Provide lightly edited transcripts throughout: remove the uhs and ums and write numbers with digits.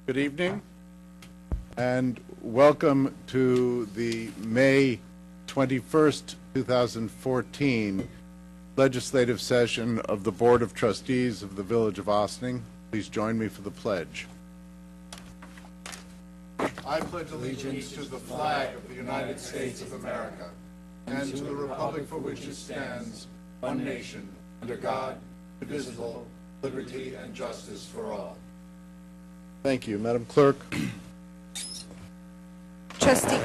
Good evening, and welcome to the May 21st, 2014 legislative session of the Board of Trustees of the Village of Ossining. Please join me for the pledge. I pledge allegiance to the flag of the United States of America and to the republic for which it stands, one nation, under God, indivisible, liberty and justice for all. Thank you. Madam Clerk. Trustee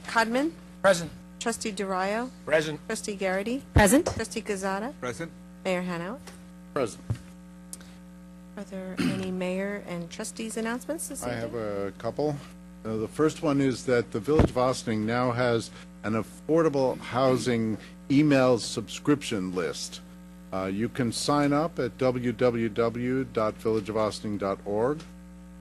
Codman? Present. Trustee DeRayo? Present. Trustee Garrity? Present. Trustee Gazada? Present. Mayor Hanout? Present. Are there any mayor and trustees announcements this evening? I have a couple. The first one is that the Village of Ossining now has an affordable housing email subscription list. You can sign up at www.villageofossining.org.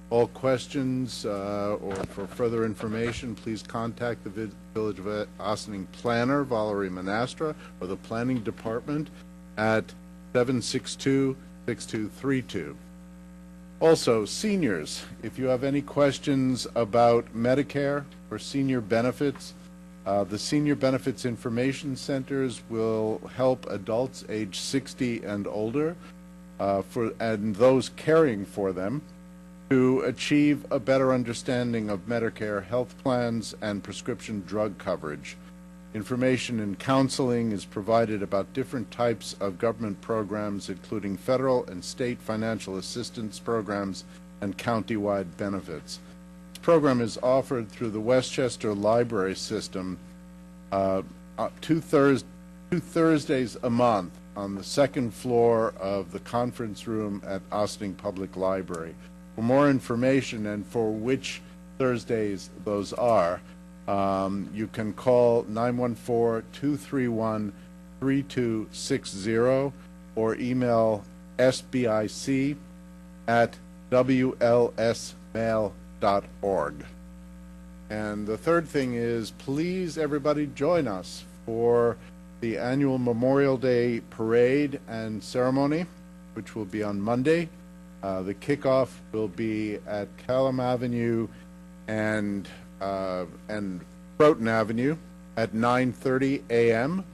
All questions or for further information, please contact the Village of Ossining planner, Valerie Manastra, or the planning department at 762-6232. Also, seniors, if you have any questions about Medicare or senior benefits, the Senior Benefits Information Centers will help adults age 60 and older and those caring for them to achieve a better understanding of Medicare health plans and prescription drug coverage. Information and counseling is provided about different types of government programs, including federal and state financial assistance programs and county-wide benefits. This program is offered through the Westchester Library System two Thursdays a month on the second floor of the conference room at Ossining Public Library. For more information and for which Thursdays those are, you can call 914-231-3260 or email sbic@wlsmail.org. And the third thing is, please everybody join us for the annual Memorial Day Parade and Ceremony, which will be on Monday. The kickoff will be at Callum Avenue and Broughton Avenue at 9:30 a.m.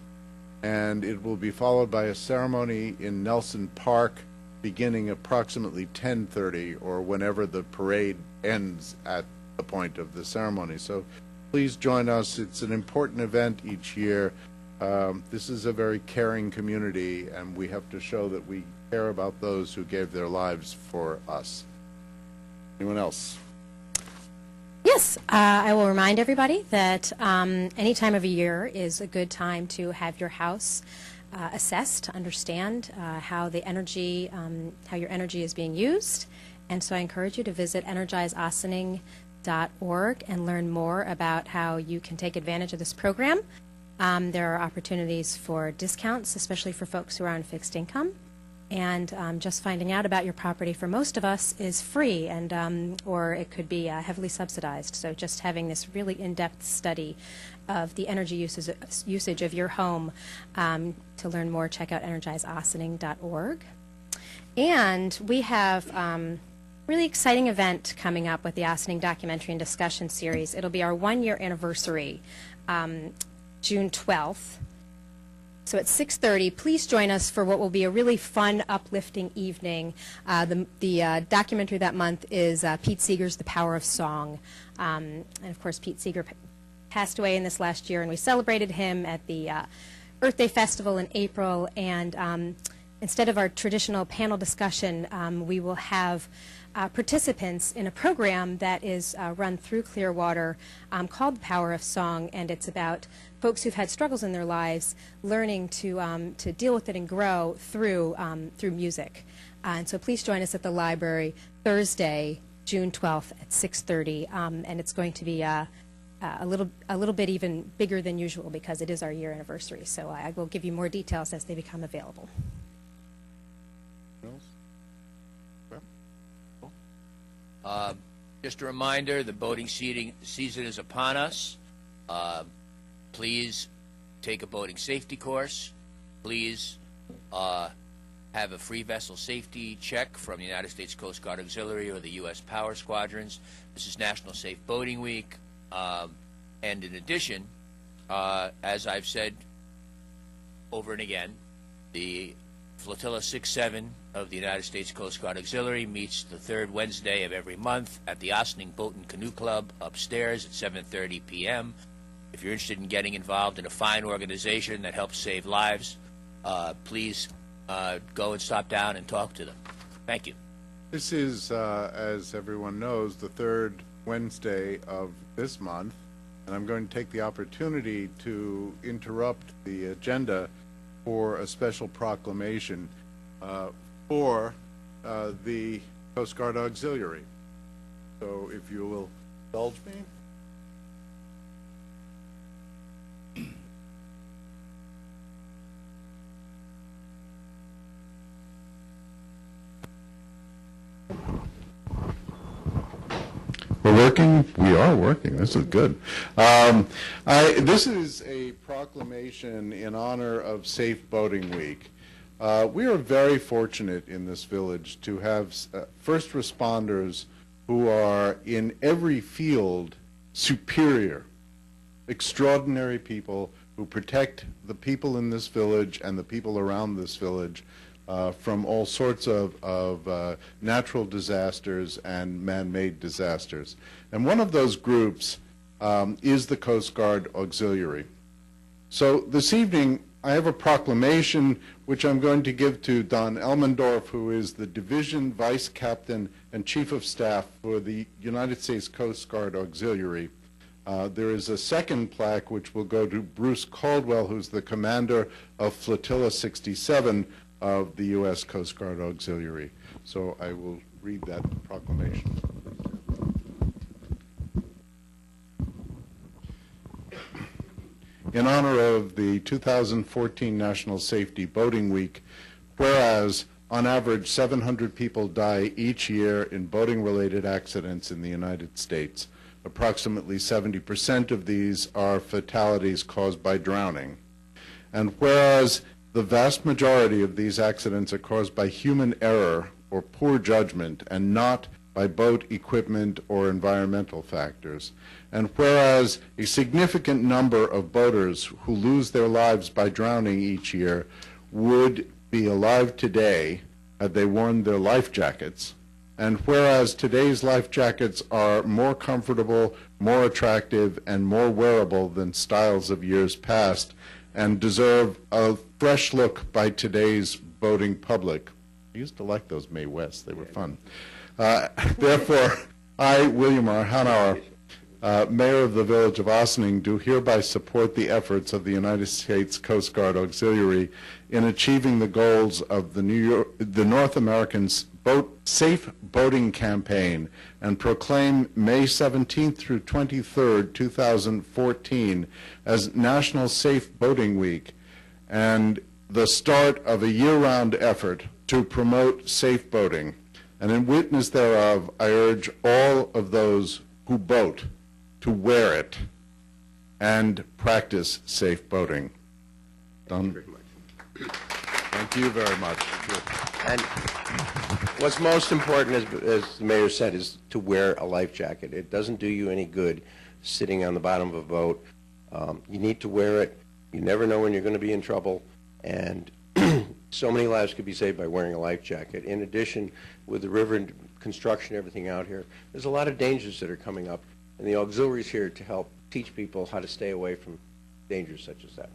and it will be followed by a ceremony in Nelson Park beginning approximately 10:30 or whenever the parade ends at the point of the ceremony. So please join us. It's an important event each year. This is a very caring community, and we have to show that we care about those who gave their lives for us. Anyone else? Yes, I will remind everybody that any time of year is a good time to have your house assessed, to understand how your energy is being used. And so I encourage you to visit energizeossining.org and learn more about how you can take advantage of this program. There are opportunities for discounts, especially for folks who are on fixed income. And just finding out about your property for most of us is free, and or it could be heavily subsidized. So just having this really in-depth study of the energy usage of your home. To learn more, check out energizeossining.org. And we have really exciting event coming up with the Ossining Documentary and Discussion Series. It'll be our 1-year anniversary, June 12th. So at 6:30, please join us for what will be a really fun, uplifting evening. The documentary that month is Pete Seeger's The Power of Song. And of course, Pete Seeger passed away in this last year, and we celebrated him at the Earth Day Festival in April. And instead of our traditional panel discussion, we will have participants in a program that is run through Clearwater called The Power of Song, and it's about folks who've had struggles in their lives learning to deal with it and grow through music. And so please join us at the library Thursday, June 12th at 6:30, and it's going to be a little bit even bigger than usual because it is our year anniversary. So I will give you more details as they become available. Just a reminder, the boating season is upon us. Please take a boating safety course. Please have a free vessel safety check from the United States Coast Guard Auxiliary or the U.S. Power Squadrons. This is National Safe Boating Week. And in addition, as I've said over and again, the Flotilla 6-7 of the United States Coast Guard Auxiliary meets the third Wednesday of every month at the Ossining Boat and Canoe Club upstairs at 7:30 p.m. If you're interested in getting involved in a fine organization that helps save lives, please go and stop down and talk to them. Thank you. This is, as everyone knows, the third Wednesday of this month, and I'm going to take the opportunity to interrupt the agenda for a special proclamation for the Coast Guard Auxiliary. So if you will indulge me. We're working. We are working. This is good. This is a proclamation in honor of Safe Boating Week. We are very fortunate in this village to have first responders who are in every field superior, extraordinary people who protect the people in this village and the people around this village from all sorts of natural disasters and man-made disasters. And one of those groups is the Coast Guard Auxiliary. So this evening, I have a proclamation which I'm going to give to Don Elmendorf, who is the Division Vice Captain and Chief of Staff for the United States Coast Guard Auxiliary. There is a second plaque which will go to Bruce Caldwell, who's the commander of Flotilla 67 of the U.S. Coast Guard Auxiliary. So I will read that proclamation. In honor of the 2014 National Safety Boating Week, whereas on average 700 people die each year in boating-related accidents in the United States. Approximately 70% of these are fatalities caused by drowning. And whereas the vast majority of these accidents are caused by human error or poor judgment and not by boat equipment or environmental factors. And whereas a significant number of boaters who lose their lives by drowning each year would be alive today had they worn their life jackets, and whereas today's life jackets are more comfortable, more attractive, and more wearable than styles of years past, and deserve a fresh look by today's boating public. I used to like those Mae West. They were fun. Therefore, I, William R. Hanauer, Mayor of the Village of Ossining, do hereby support the efforts of the United States Coast Guard Auxiliary in achieving the goals of the North American Safe Boating Campaign and proclaim May 17th through 23rd, 2014 as National Safe Boating Week and the start of a year-round effort to promote safe boating. And in witness thereof, I urge all of those who boat to wear it and practice safe boating. Done? Thank you very much. And what's most important, as the mayor said, is to wear a life jacket. It doesn't do you any good sitting on the bottom of a boat. You need to wear it. You never know when you're going to be in trouble, and so many lives could be saved by wearing a life jacket. In addition, with the river and construction, everything out here, there's a lot of dangers that are coming up, and the auxiliary is here to help teach people how to stay away from dangers such as that.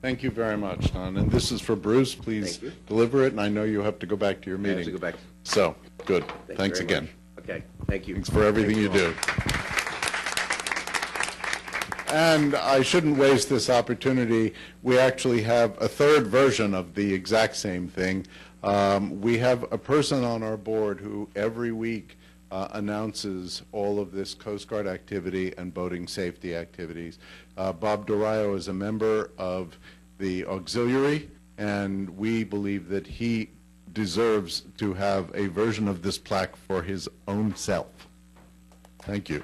Thank you very much, Don. And this is for Bruce. Please deliver it, and I know you have to go back to your meeting. I have to go back. So, good. Thanks very again. much. Okay, thank you. Thanks for everything you do. And I shouldn't waste this opportunity. We actually have a third version of the exact same thing. We have a person on our board who every week announces all of this Coast Guard activity and boating safety activities. Bob Dorayo is a member of the auxiliary, and we believe that he deserves to have a version of this plaque for his own self. Thank you.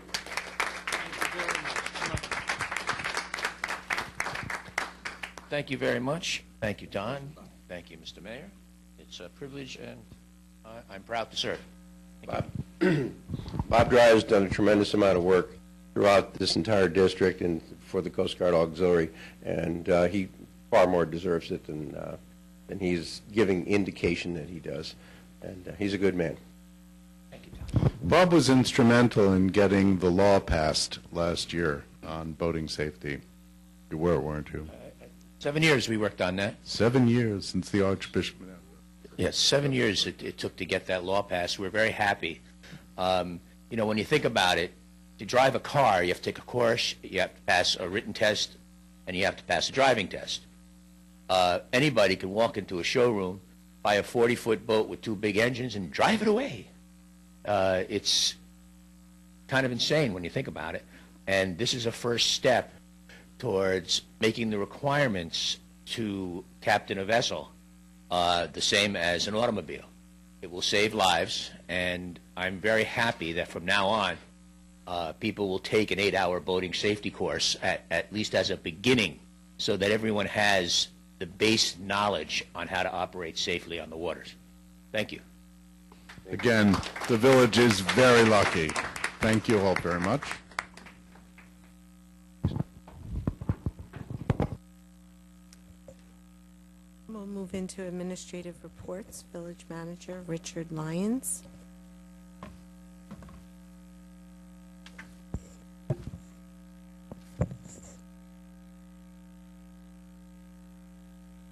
Thank you very much. Thank you, Don. Thank you, Mr. Mayor. It's It's a privilege, and I'm proud to serve. Bob Dry has done a tremendous amount of work throughout this entire district and for the Coast Guard Auxiliary, and he far more deserves it than he's giving indication that he does. And he's a good man. Thank you, Tom. Bob was instrumental in getting the law passed last year on boating safety. You were, weren't you? 7 years we worked on that. 7 years since the Archbishop. Yes, 7 years it took to get that law passed. We're very happy. You know, when you think about it, to drive a car, you have to take a course, you have to pass a written test, and you have to pass a driving test. Anybody can walk into a showroom, buy a 40-foot boat with 2 big engines, and drive it away. It's kind of insane when you think about it. And this is a first step towards making the requirements to captain a vessel the same as an automobile. It will save lives, and I'm very happy that from now on, people will take an 8-hour boating safety course at least as a beginning, so that everyone has the base knowledge on how to operate safely on the waters. Thank you. Again, the village is very lucky. Thank you all very much. We'll move into administrative reports. Village Manager Richard Lyons.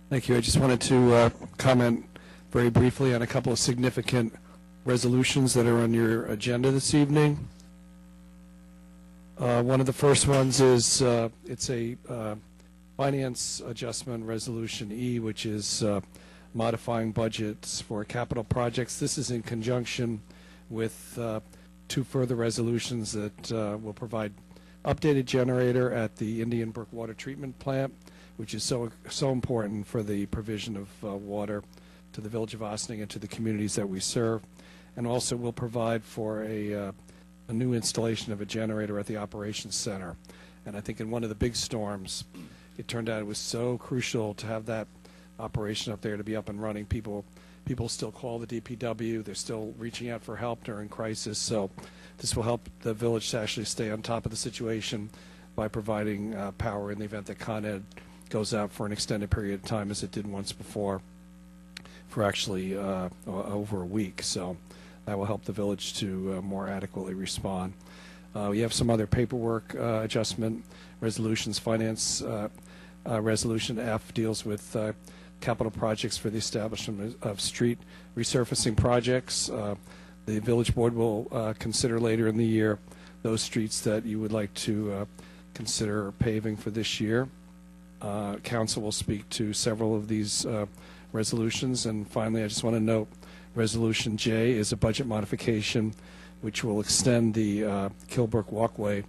Thank you. I just wanted to comment very briefly on a couple of significant resolutions that are on your agenda this evening. One of the first ones is it's a finance adjustment resolution E, which is modifying budgets for capital projects. This is in conjunction with 2 further resolutions that will provide updated generator at the Indian Brook Water Treatment Plant, which is so important for the provision of water to the village of Ossining and to the communities that we serve. And also will provide for a new installation of a generator at the operations center. And I think in one of the big storms, it turned out it was so crucial to have that operation up there to be up and running. People still call the DPW. They're still reaching out for help during crisis. So this will help the village to actually stay on top of the situation by providing power in the event that Con Ed goes out for an extended period of time, as it did once before, for actually over a week. So that will help the village to more adequately respond. We have some other paperwork adjustment resolutions. Finance resolution F deals with capital projects for the establishment of street resurfacing projects. The village board will consider later in the year those streets that you would like to consider paving for this year. Council will speak to several of these resolutions. And finally, I just want to note Resolution J is a budget modification which will extend the Kilbrook Walkway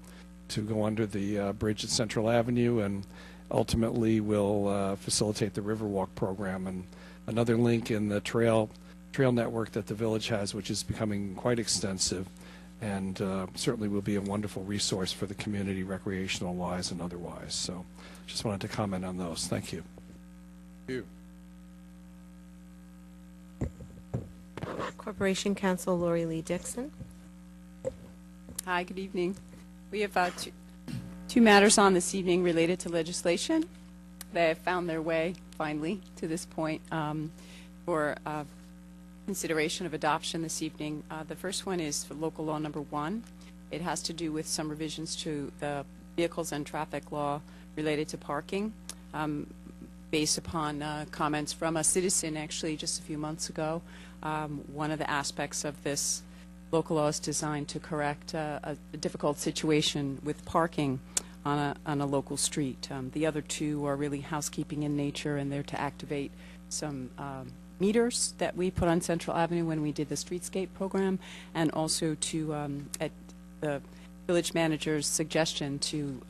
to go under the bridge at Central Avenue, and ultimately will facilitate the Riverwalk program, and another link in the trail network that the village has, which is becoming quite extensive, and certainly will be a wonderful resource for the community, recreational wise and otherwise. So just wanted to comment on those. Thank you. Thank you. Corporation Counsel Lori Lee Dixon. Hi, good evening. We have two matters on this evening related to legislation. They have found their way, finally, to this point for consideration of adoption this evening. The first one is for local law number 1. It has to do with some revisions to the vehicles and traffic law related to parking, based upon comments from a citizen actually just a few months ago. One of the aspects of this local law is designed to correct a difficult situation with parking on a local street. The other two are really housekeeping in nature, and they're to activate some meters that we put on Central Avenue when we did the streetscape program, and also to, at the village manager's suggestion, to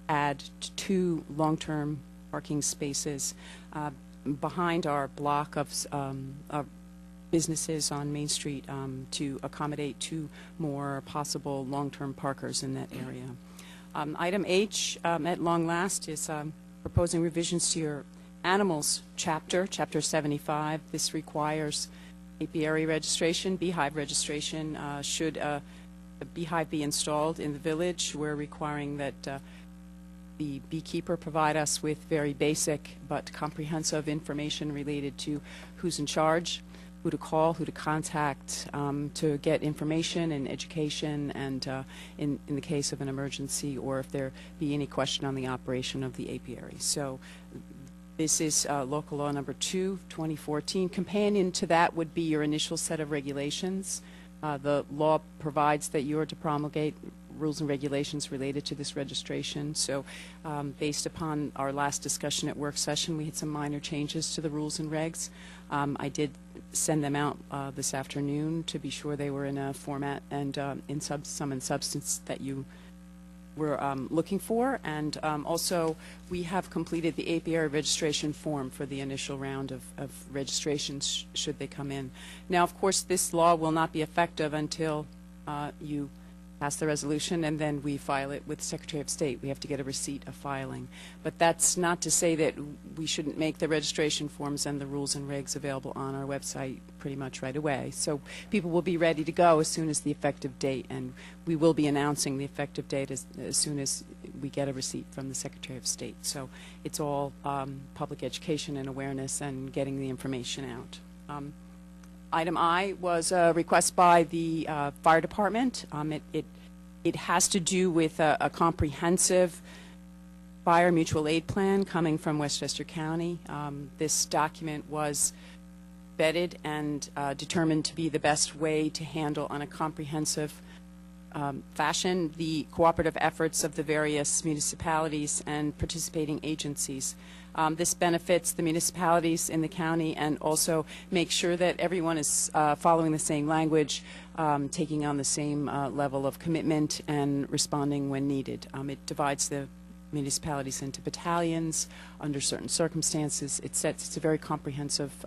add 2 long-term parking spaces behind our block of businesses on Main Street to accommodate 2 more possible long-term parkers in that area. Item H, at long last, is proposing revisions to your animals chapter, Chapter 75. This requires apiary registration, beehive registration. Should a beehive be installed in the village, we're requiring that the beekeeper provide us with very basic but comprehensive information related to who's in charge, who to call, who to contact to get information and education, and in the case of an emergency or if there be any question on the operation of the apiary. So this is local law number 2, 2014. Companion to that would be your initial set of regulations. The law provides that you are to promulgate rules and regulations related to this registration. So based upon our last discussion at work session, we had some minor changes to the rules and regs. I did send them out this afternoon to be sure they were in a format and in substance that you were looking for. And also, we have completed the apiary registration form for the initial round of registrations should they come in. Now, of course, this law will not be effective until you pass the resolution, and then we file it with the Secretary of State. We have to get a receipt of filing. But that's not to say that we shouldn't make the registration forms and the rules and regs available on our website pretty much right away. So people will be ready to go as soon as the effective date, and we will be announcing the effective date as soon as we get a receipt from the Secretary of State. So it's all public education and awareness and getting the information out. Item I was a request by the fire department. It has to do with a comprehensive fire mutual aid plan coming from Westchester County. This document was vetted and determined to be the best way to handle on a comprehensive fashion the cooperative efforts of the various municipalities and participating agencies. This benefits the municipalities in the county and also makes sure that everyone is following the same language, taking on the same level of commitment and responding when needed. It divides the municipalities into battalions under certain circumstances. It's a very comprehensive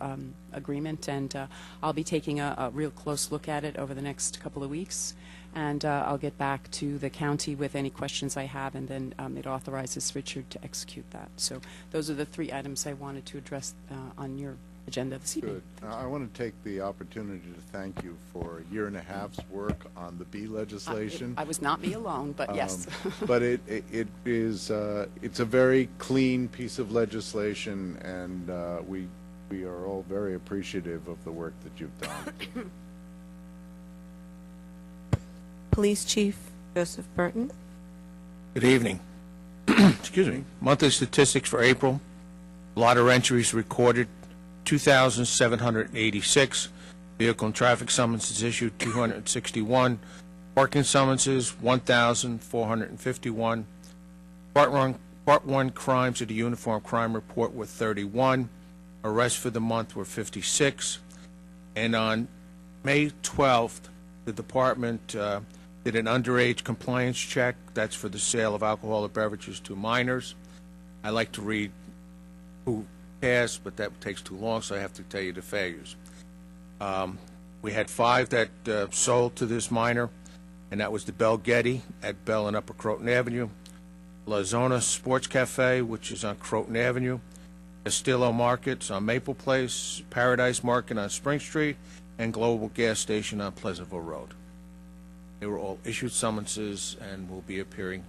agreement, and I'll be taking a real close look at it over the next couple of weeks. And I'll get back to the county with any questions I have, and then it authorizes Richard to execute that. So those are the 3 items I wanted to address on your agenda this evening. Good. I want to take the opportunity to thank you for a year and a half's work on the bee legislation. I was not me alone, but yes. But it is it's a very clean piece of legislation, and we are all very appreciative of the work that you've done. Police Chief Joseph Burton. Good evening. Excuse me. Monthly statistics for April. Blotter entries recorded 2,786. Vehicle and traffic summonses issued 261. Parking summonses 1,451. Part 1 crimes of the Uniform Crime Report were 31. Arrests for the month were 56. And on May 12th, the department did an underage compliance check. That's for the sale of alcoholic beverages to minors. I like to read who passed, but that takes too long, so I have to tell you the failures. We had 5 that sold to this minor, and that was the Bell Getty at Bell and Upper Croton Avenue, La Zona Sports Cafe, which is on Croton Avenue, Castillo Markets on Maple Place, Paradise Market on Spring Street, and Global Gas Station on Pleasantville Road. They were all issued summonses and will be appearing.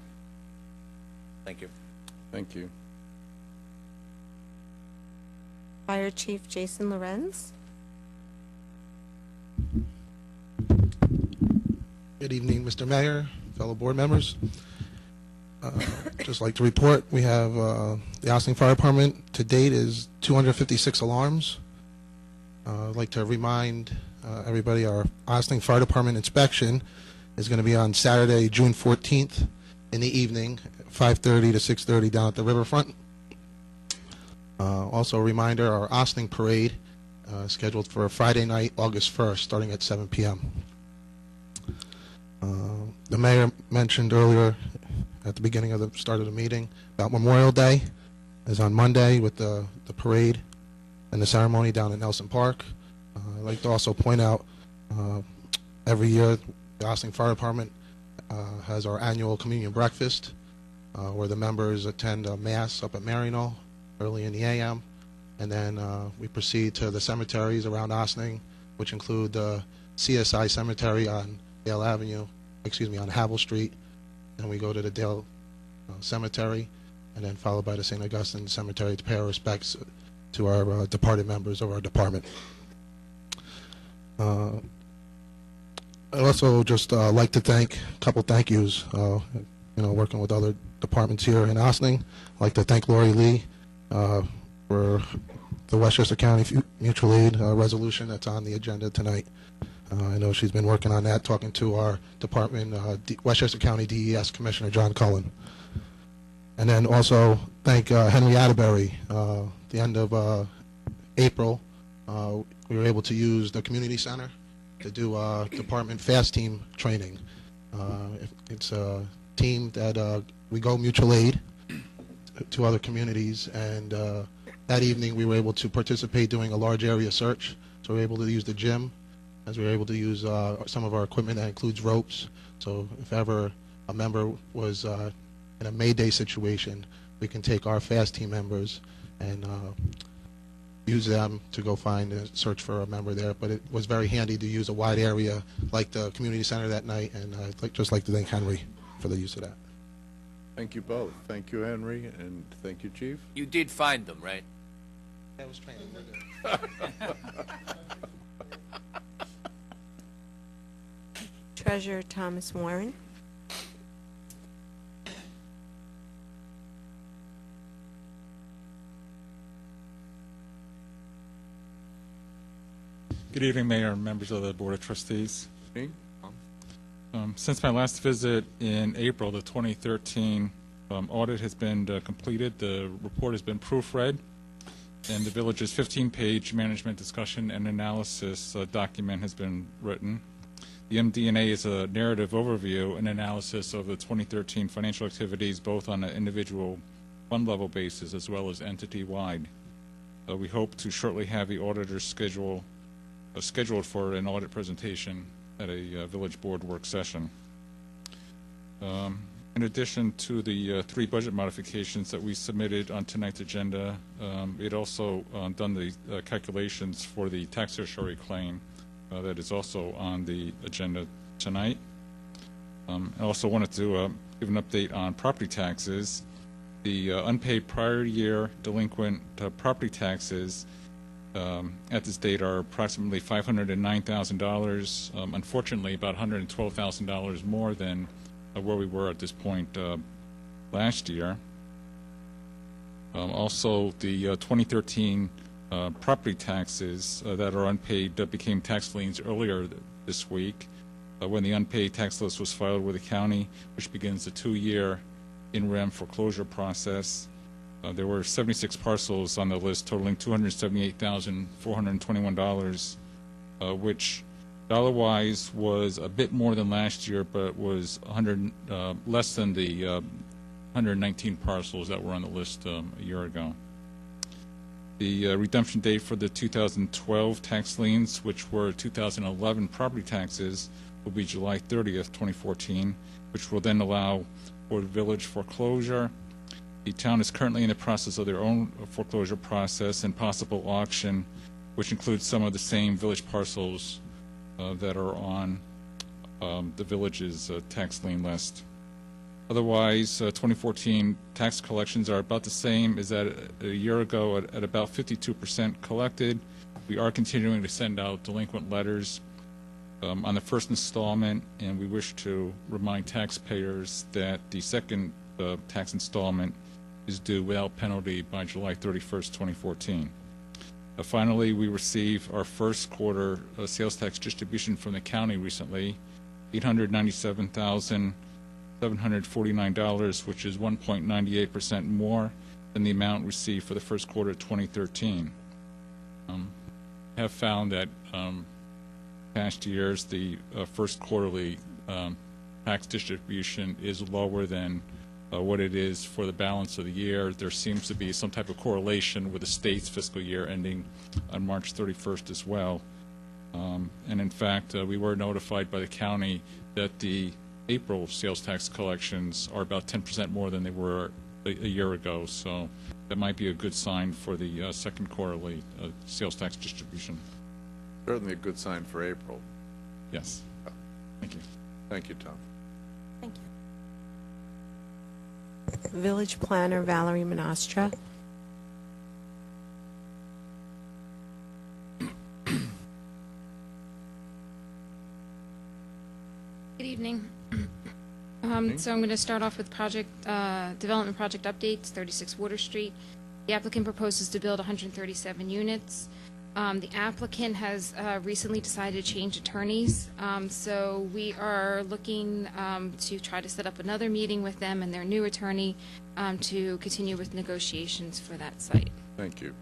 Thank you. Thank you. Fire Chief Jason Lorenz. Good evening, Mr. Mayor, fellow board members. Just like to report, we have the Austin Fire Department to date is 256 alarms. I'd like to remind everybody our Austin Fire Department inspection is going to be on Saturday, June 14th in the evening, 5:30 to 6:30 down at the riverfront. Also a reminder, our Austin Parade scheduled for Friday night, August 1st, starting at 7 p.m. The mayor mentioned earlier at the beginning of the start of the meeting about Memorial Day is on Monday with the parade and the ceremony down at Nelson Park. I'd like to also point out every year the Austin Fire Department has our annual communion breakfast where the members attend a mass up at Maryknoll early in the a.m. and then we proceed to the cemeteries around Ossining, which include the CSI Cemetery on Dale Avenue, on Havel Street. Then we go to the Dale Cemetery, and then followed by the St. Augustine Cemetery to pay our respects to our departed members of our department. I'd also just like to thank a couple thank yous. Working with other departments here in Ossining, I'd like to thank Lori Lee for the Westchester County Mutual Aid resolution that's on the agenda tonight. I know she's been working on that, talking to our department, Westchester County DES Commissioner John Cullen. And then also thank Henry Atterbury. The end of April, we were able to use the community center to do department fast team training. It's a team that we go mutual aid to other communities, and that evening we were able to participate doing a large area search. So we were able to use the gym, as we were able to use some of our equipment that includes ropes. So if ever a member was in a Mayday situation, we can take our fast team members and use them to go find and search for a member there. But it was very handy to use a wide area like the community center that night, and I'd just like to thank Henry for the use of that. Thank you both. Thank you, Henry, and thank you, Chief. You did find them, right? That was training. We're good. Treasurer Thomas Warren. Good evening, Mayor and members of the Board of Trustees. Me? Since my last visit in April, the 2013 audit has been completed. The report has been proofread, and the village's 15-page management discussion and analysis document has been written. The MD&A is a narrative overview and analysis of the 2013 financial activities, both on an individual fund level basis as well as entity-wide. We hope to shortly have the auditor's scheduled for an audit presentation at a village board work session. In addition to the 3 budget modifications that we submitted on tonight's agenda, it also done the calculations for the tax certiorari claim that is also on the agenda tonight. I also wanted to give an update on property taxes. The unpaid prior year delinquent property taxes at this date are approximately $509,000. Unfortunately, about $112,000 more than where we were at this point last year. Also, the 2013 property taxes that are unpaid became tax liens earlier this week when the unpaid tax list was filed with the county, which begins the 2-year in-rem foreclosure process. There were 76 parcels on the list totaling $278,421, which dollar-wise was a bit more than last year, but was less than the 119 parcels that were on the list a year ago. The redemption date for the 2012 tax liens, which were 2011 property taxes, will be July 30th, 2014, which will then allow for village foreclosure. The town is currently in the process of their own foreclosure process and possible auction, which includes some of the same village parcels that are on the village's tax lien list. Otherwise, 2014 tax collections are about the same as that a year ago at about 52% collected. We are continuing to send out delinquent letters on the first installment, and we wish to remind taxpayers that the second tax installment is due without penalty by July 31st, 2014. Finally, we received our first quarter sales tax distribution from the county recently, $897,749, which is 1.98% more than the amount received for the first quarter of 2013. Have found that past years the first quarterly tax distribution is lower than what it is for the balance of the year. There seems to be some type of correlation with the state's fiscal year ending on March 31st as well. And in fact, we were notified by the county that the April sales tax collections are about 10% more than they were a year ago. So that might be a good sign for the second quarterly sales tax distribution. Certainly a good sign for April. Yes. Thank you. Thank you, Tom. Thank you. Village Planner Valerie Monastra. Good evening. So I'm going to start off with development project updates, 36 Water Street. The applicant proposes to build 137 units. The applicant has recently decided to change attorneys, so we are looking to try to set up another meeting with them and their new attorney to continue with negotiations for that site. Thank you.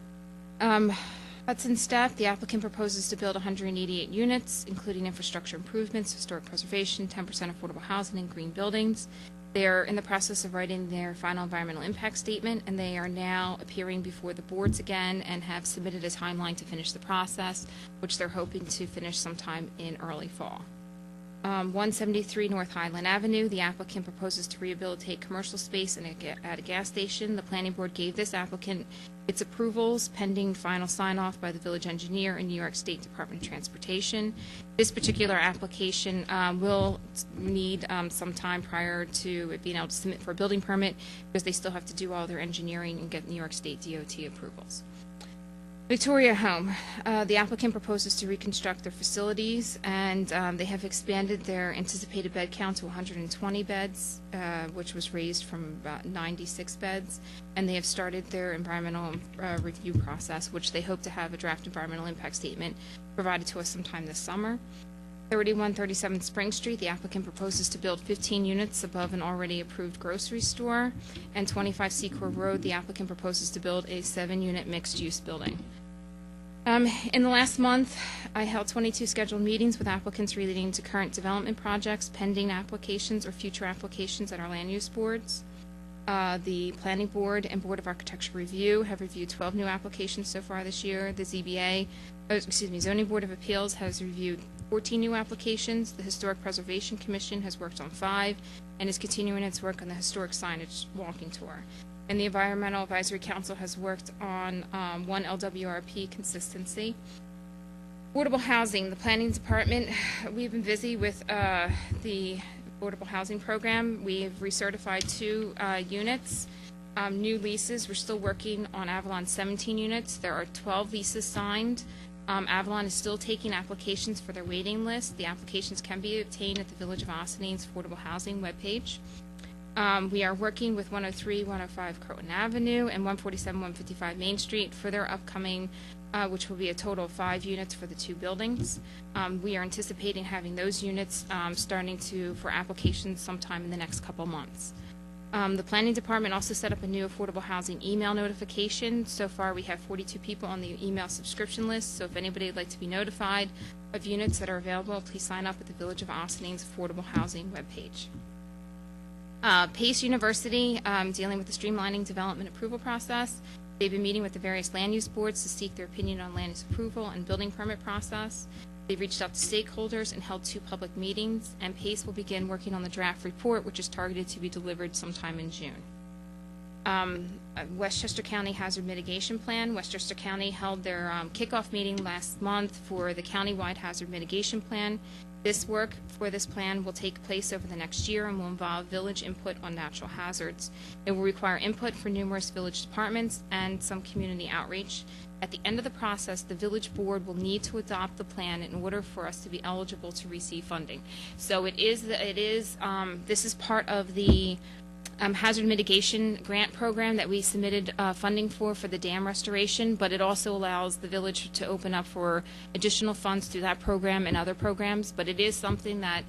Hudson Staff, the applicant proposes to build 188 units, including infrastructure improvements, historic preservation, 10% affordable housing, and green buildings. They are in the process of writing their final environmental impact statement, and they are now appearing before the boards again and have submitted a timeline to finish the process, which they're hoping to finish sometime in early fall. 173 North Highland Avenue, the applicant proposes to rehabilitate commercial space at a gas station. The planning board gave this applicant its approvals pending final sign-off by the village engineer and New York State Department of Transportation. This particular application will need some time prior to it being able to submit for a building permit because they still have to do all their engineering and get New York State DOT approvals. Victoria Home, the applicant proposes to reconstruct their facilities, and they have expanded their anticipated bed count to 120 beds, which was raised from about 96 beds, and they have started their environmental review process, which they hope to have a draft environmental impact statement provided to us sometime this summer. 3137 Spring Street, the applicant proposes to build 15 units above an already approved grocery store. And 25 Secor Road, the applicant proposes to build a 7-unit mixed-use building. In the last month, I held 22 scheduled meetings with applicants relating to current development projects, pending applications, or future applications at our land use boards. The Planning Board and Board of Architecture Review have reviewed 12 new applications so far this year. The Zoning Board of Appeals has reviewed 14 new applications. The Historic Preservation Commission has worked on 5 and is continuing its work on the historic signage walking tour. And the Environmental Advisory Council has worked on 1 LWRP consistency. Affordable housing, the Planning Department, we've been busy with the affordable housing program. We have recertified 2 units. New leases, we're still working on Avalon's 17 units. There are 12 leases signed. Avalon is still taking applications for their waiting list. The applications can be obtained at the Village of Austine's affordable housing webpage. We are working with 103, 105 Croton Avenue and 147, 155 Main Street for their upcoming, which will be a total of 5 units for the 2 buildings. We are anticipating having those units starting for applications sometime in the next couple months. The Planning Department also set up a new affordable housing email notification. So far, we have 42 people on the email subscription list, so if anybody would like to be notified of units that are available, please sign up at the Village of Austine's affordable housing webpage. Pace University, dealing with the streamlining development approval process. They've been meeting with the various land use boards to seek their opinion on land use approval and building permit process. They've reached out to stakeholders and held 2 public meetings, and PACE will begin working on the draft report, which is targeted to be delivered sometime in June. Westchester County Hazard Mitigation Plan. Westchester County held their kickoff meeting last month for the countywide hazard mitigation plan. This work for this plan will take place over the next year and will involve village input on natural hazards. It will require input for numerous village departments and some community outreach. At the end of the process, the village board will need to adopt the plan in order for us to be eligible to receive funding. So this is part of the hazard mitigation grant program that we submitted funding for the dam restoration, but it also allows the village to open up for additional funds through that program and other programs. But it is something that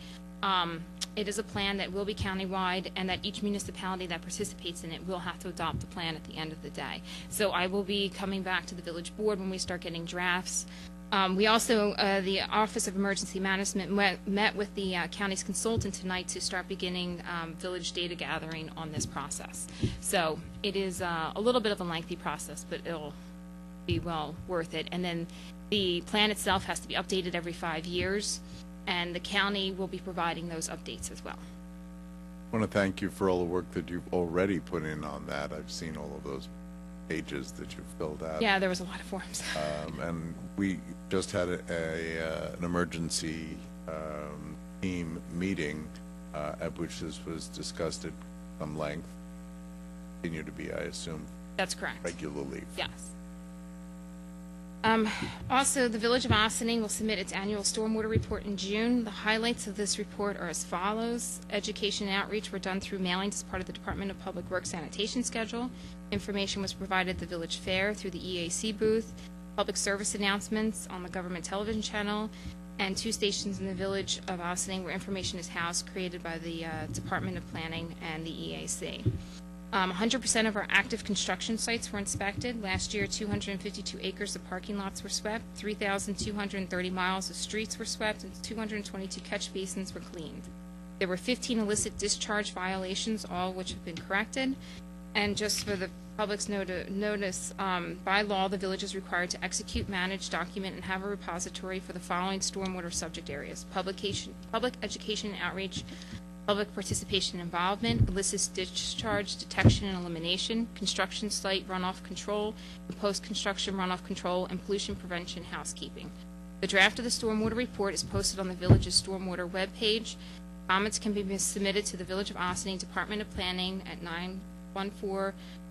it is a plan that will be countywide, and that each municipality that participates in it will have to adopt the plan at the end of the day. So I will be coming back to the village board when we start getting drafts. We also, the Office of Emergency Management met with the county's consultant tonight to start beginning village data gathering on this process. So it is a little bit of a lengthy process, but it'll be well worth it. And then the plan itself has to be updated every 5 years, and the county will be providing those updates as well. I want to thank you for all the work that you've already put in on that. I've seen all of those pages that you filled out. Yeah, there was a lot of forms. And we just had an emergency team meeting at which this was discussed at some length. Continue to be, I assume, That's correct. regularly. Yes. Also, the Village of Ossining will submit its annual stormwater report in June. The highlights of this report are as follows. Education and outreach were done through mailings as part of the Department of Public Works sanitation schedule. Information was provided at the Village Fair through the EAC booth. Public service announcements on the government television channel, and 2 stations in the Village of Ossining where information is housed, created by the Department of Planning and the EAC. 100% of our active construction sites were inspected. Last year, 252 acres of parking lots were swept, 3,230 miles of streets were swept, and 222 catch basins were cleaned. There were 15 illicit discharge violations, all which have been corrected. And just for the public's notice, by law, the village is required to execute, manage, document, and have a repository for the following stormwater subject areas: public education and outreach, public participation and involvement, illicit discharge detection and elimination, construction site runoff control, and post-construction runoff control, and pollution prevention housekeeping. The draft of the stormwater report is posted on the village's stormwater webpage. Comments can be submitted to the Village of Ossining Department of Planning at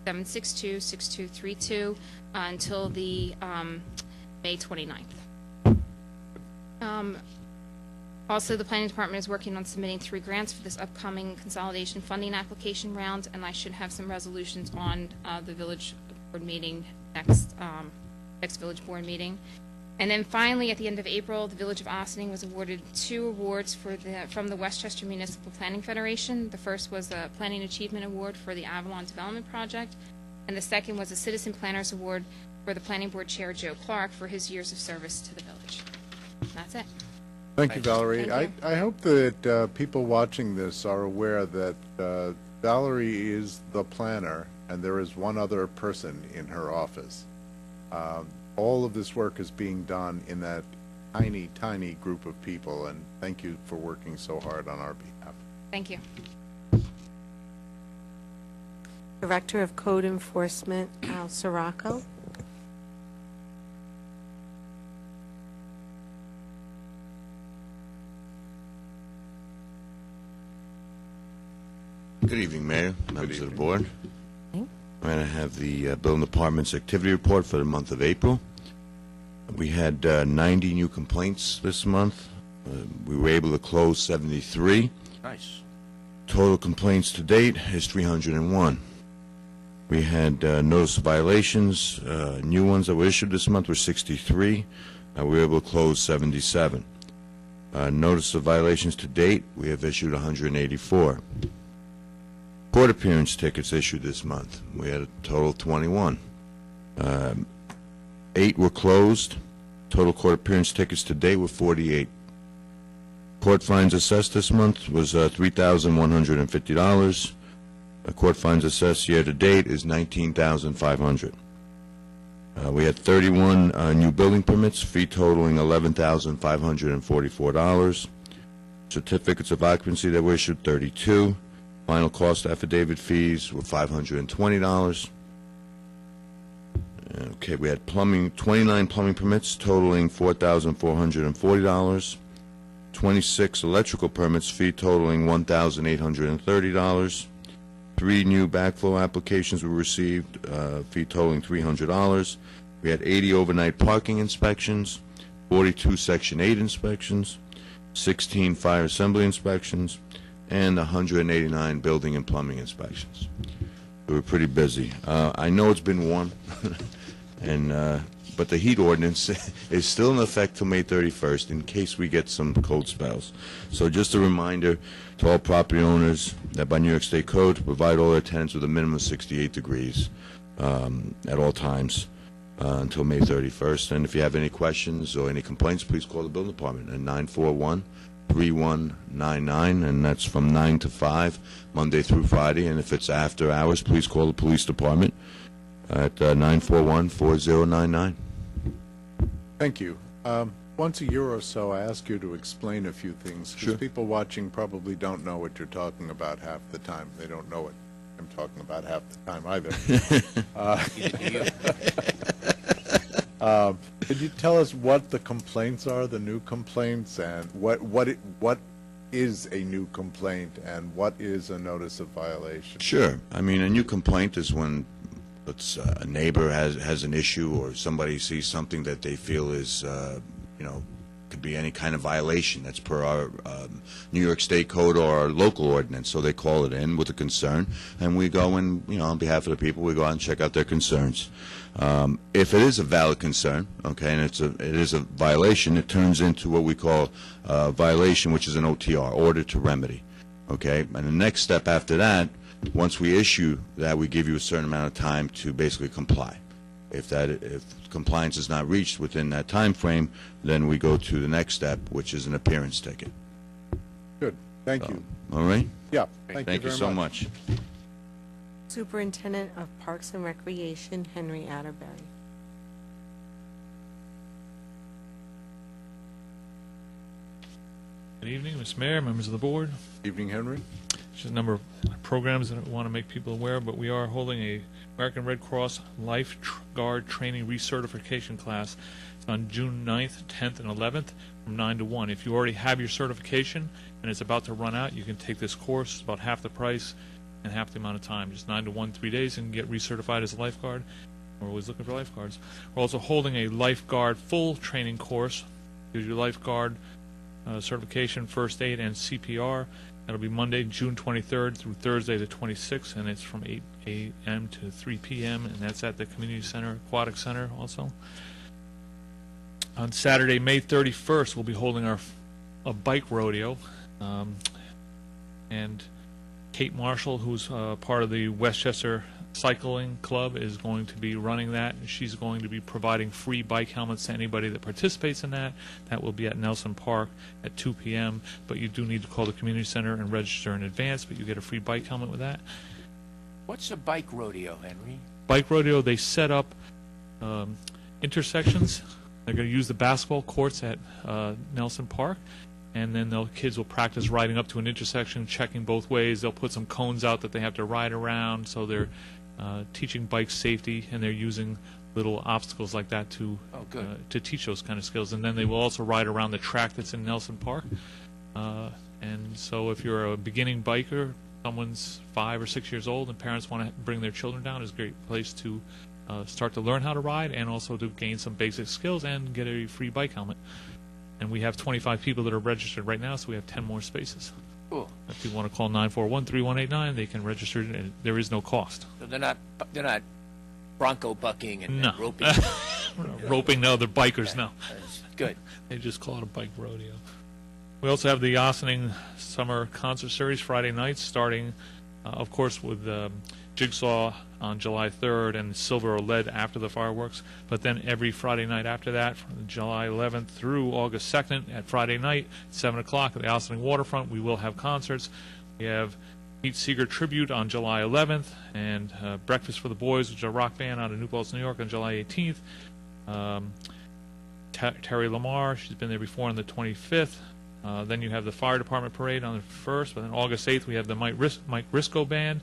914-762-6232 until the May 29th. Also, the Planning Department is working on submitting 3 grants for this upcoming consolidation funding application round, and I should have some resolutions on the village board meeting next village board meeting. And then finally, at the end of April, the Village of Ossining was awarded 2 awards from the Westchester Municipal Planning Federation. The first was a Planning Achievement Award for the Avalon Development Project, and the second was a Citizen Planners Award for the Planning Board Chair Joe Clark for his years of service to the village. And that's it. Thank you, Valerie. Thank I hope that people watching this are aware that Valerie is the planner, and there is one other person in her office. All of this work is being done in that tiny, tiny group of people, and thank you for working so hard on our behalf. Thank you. Director of Code Enforcement, Al Sirocco. Good evening, Mayor, members of the board. I'm going to have the Building Department's activity report for the month of April. We had 90 new complaints this month. We were able to close 73. Nice. Total complaints to date is 301. We had notice of violations. New ones that were issued this month were 63. We were able to close 77. Notice of violations to date, we have issued 184. Court appearance tickets issued this month. We had a total of 21. 8 were closed. Total court appearance tickets to date were 48. Court fines assessed this month was $3,150. Court fines assessed year to date is $19,500. We had 31 new building permits, fee totaling $11,544. Certificates of occupancy that were issued, 32. Final cost affidavit fees were $520. Okay, we had 29 plumbing permits totaling $4,440. 26 electrical permits, fee totaling $1,830. 3 new backflow applications were received, fee totaling $300. We had 80 overnight parking inspections, 42 Section 8 inspections, 16 fire assembly inspections, and 189 building and plumbing inspections. We were pretty busy. I know it's been warm, but the heat ordinance is still in effect till May 31st in case we get some cold spells. So just a reminder to all property owners that by New York State Code to provide all their tenants with a minimum of 68 degrees at all times until May 31st. And if you have any questions or any complaints, please call the building department at 941-3199, and that's from 9 to 5, Monday through Friday. And if it's after hours, please call the police department at 941-4099. Thank you. Once a year or so, I ask you to explain a few things, because Sure. people watching probably don't know what you're talking about half the time. They don't know it. I'm talking about half the time either. Could you tell us what the complaints are, the new complaints, and what is a new complaint and what is a notice of violation? Sure. I mean, a new complaint is when a neighbor has an issue or somebody sees something that they feel is, could be any kind of violation that's per our New York State code or our local ordinance. So they call it in with a concern, and we go and, on behalf of the people, we go out and check out their concerns. If it is a valid concern, okay, and it is a violation, it turns into what we call a violation, which is an OTR, order to remedy, okay? And the next step after that, once we issue that, we give you a certain amount of time to basically comply. If compliance is not reached within that time frame, then we go to the next step, which is an appearance ticket. Good, thank you. All right? Yeah, thank you Thank you very so much. much. Superintendent of Parks and Recreation, Henry Atterbury. Good evening, Mr. Mayor, members of the board. Evening, Henry. Just a number of programs that I want to make people aware, but we are holding a American Red Cross Lifeguard Training Recertification class. It's on June 9th, 10th, and 11th from 9 to 1. If you already have your certification and it's about to run out, you can take this course. It's about half the price and half the amount of time. Just 9 to 1, 3 days, and get recertified as a lifeguard. We're always looking for lifeguards. We're also holding a lifeguard full training course. Gives you lifeguard certification, first aid, and CPR. That'll be Monday, June 23rd through Thursday the 26th, and it's from 8 a.m. to 3 p.m., and that's at the Community Center, Aquatic Center also. On Saturday, May 31st, we'll be holding a bike rodeo, and Kate Marshall, who's part of the Westchester Cycling Club, is going to be running that, and she's going to be providing free bike helmets to anybody that participates in that. That will be at Nelson Park at 2 p.m., but you do need to call the community center and register in advance, but you get a free bike helmet with that. What's a bike rodeo, Henry? Bike rodeo, they set up intersections. They're going to use the basketball courts at Nelson Park, and then the kids will practice riding up to an intersection, checking both ways. They'll put some cones out that they have to ride around, so they're teaching bike safety, and they're using little obstacles like that to teach those kind of skills. And then they will also ride around the track that's in Nelson Park. And so if you're a beginning biker, someone's 5 or 6 years old, and parents want to bring their children down, it's a great place to start to learn how to ride and also to gain some basic skills and get a free bike helmet. And we have 25 people that are registered right now, so we have 10 more spaces. Cool. If you want to call 941-3189, they can register, and there is no cost. So they're not bronco bucking and No. roping. Roping, no, they're bikers now. Good. They just call it a bike rodeo. We also have the Ossining Summer Concert Series Friday nights, starting, of course, with Jigsaw on July 3rd and Silver or Lead after the fireworks. But then every Friday night after that, from July 11th through August 2nd, at Friday night, 7 o'clock at the Ossining Waterfront, we will have concerts. We have Pete Seeger Tribute on July 11th, and Breakfast for the Boys, which is a rock band out of New Paltz, New York, on July 18th. Terry Lamar, she's been there before, on the 25th. Then you have the Fire Department Parade on the 1st, but then August 8th we have the Mike Risco Band.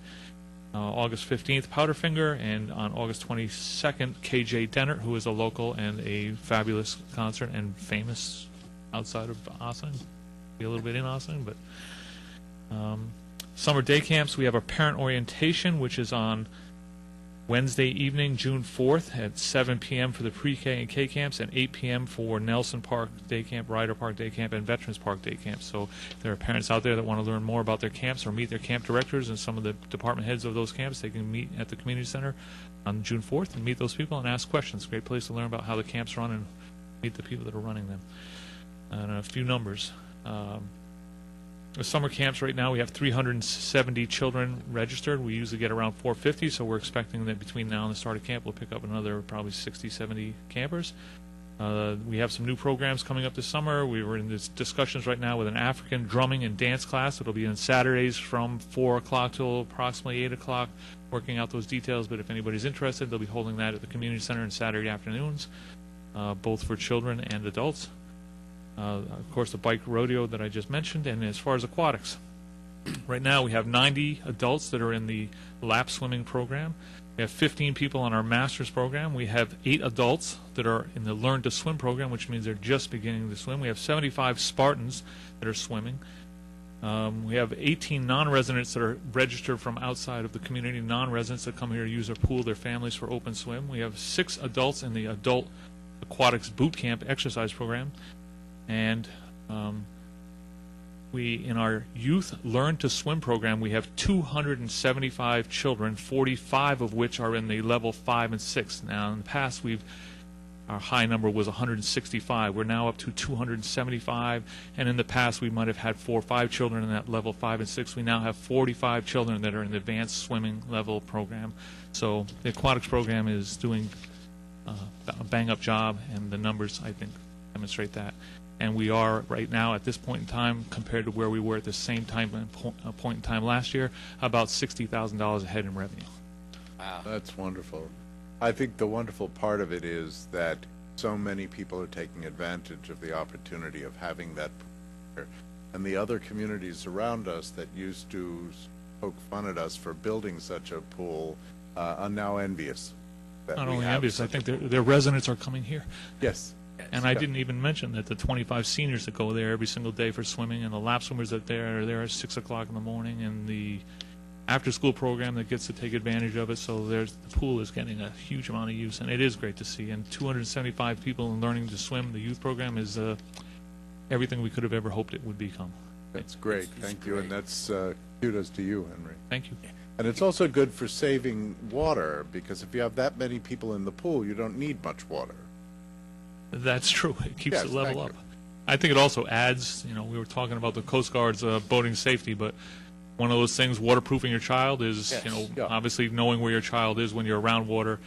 August 15th, Powderfinger, and on August 22nd, KJ Dennert, who is a local and a fabulous concert and famous outside of Ossining. Be a little bit in Ossining, but summer day camps, we have our parent orientation, which is on Wednesday evening, June 4th at 7 p.m. for the pre-K and K camps, and 8 p.m. for Nelson Park Day Camp, Ryder Park Day Camp, and Veterans Park Day Camp. So if there are parents out there that want to learn more about their camps or meet their camp directors and some of the department heads of those camps, they can meet at the community center on June 4th and meet those people and ask questions. Great place to learn about how the camps run and meet the people that are running them. And a few numbers. The summer camps right now, we have 370 children registered. We usually get around 450, so we're expecting that between now and the start of camp, we'll pick up another probably 60, 70 campers. We have some new programs coming up this summer. We were in discussions right now with an African drumming and dance class. It'll be on Saturdays from 4 o'clock till approximately 8 o'clock, working out those details. But if anybody's interested, they'll be holding that at the community center on Saturday afternoons, both for children and adults. Of course, the bike rodeo that I just mentioned, and as far as aquatics, Right now, we have 90 adults that are in the lap swimming program. We have 15 people on our master's program. We have 8 adults that are in the learn to swim program, which means they're just beginning to swim. We have 75 Spartans that are swimming. We have 18 non-residents that are registered from outside of the community, non-residents that come here to use our pool, their families for open swim. We have 6 adults in the adult aquatics boot camp exercise program. And in our youth learn to swim program, we have 275 children, 45 of which are in the level 5 and 6. Now, in the past, our high number was 165. We're now up to 275, and in the past, we might have had 4 or 5 children in that level 5 and 6. We now have 45 children that are in the advanced swimming level program. So the aquatics program is doing a bang-up job, and the numbers, I think, demonstrate that. And we are right now at this point in time, compared to where we were at the same point in time last year, about $60,000 ahead in revenue. Wow. That's wonderful. I think the wonderful part of it is that so many people are taking advantage of the opportunity of having that pool, and the other communities around us that used to poke fun at us for building such a pool are now envious. Not only envious, I think their residents are coming here. Yes. And I didn't even mention that the 25 seniors that go there every single day for swimming, and the lap swimmers that are there at 6 o'clock in the morning, and the after-school program that gets to take advantage of it. So the pool is getting a huge amount of use, and it is great to see. And 275 people learning to swim. The youth program is everything we could have ever hoped it would become. That's great. Thank you. And that's kudos to you, Henry. Thank you. And it's also good for saving water, because if you have that many people in the pool, you don't need much water. That's true. It keeps Yes, the level thank up. I think it also adds, we were talking about the Coast Guard's boating safety, but one of those things, waterproofing your child is, Yeah. obviously knowing where your child is when you're around water.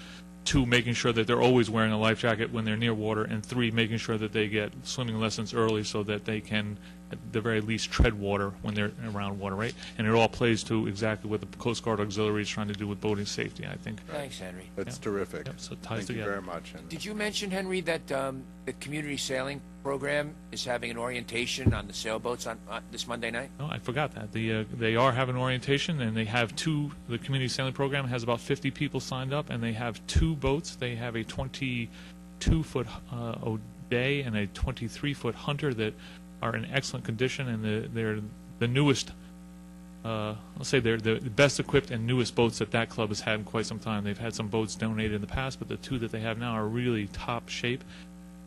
2, making sure that they're always wearing a life jacket when they're near water. And 3, making sure that they get swimming lessons early so that they can, at the very least, tread water when they're around water, right? And it all plays to exactly what the Coast Guard Auxiliary is trying to do with boating safety, I think. Thanks, Henry. That's terrific. Yep, so it ties Thank you together. very much, Henry. Did you mention, Henry, that the community sailing program is having an orientation on the sailboats on this Monday night? No, I forgot that. They are having orientation, and they have 2. The community sailing program has about 50 people signed up, and they have 2 boats. They have a 22-foot O'Day and a 23-foot Hunter that are in excellent condition, and they're the newest. I'll say they're the best equipped and newest boats that club has had in quite some time. They've had some boats donated in the past, but the 2 that they have now are really top shape,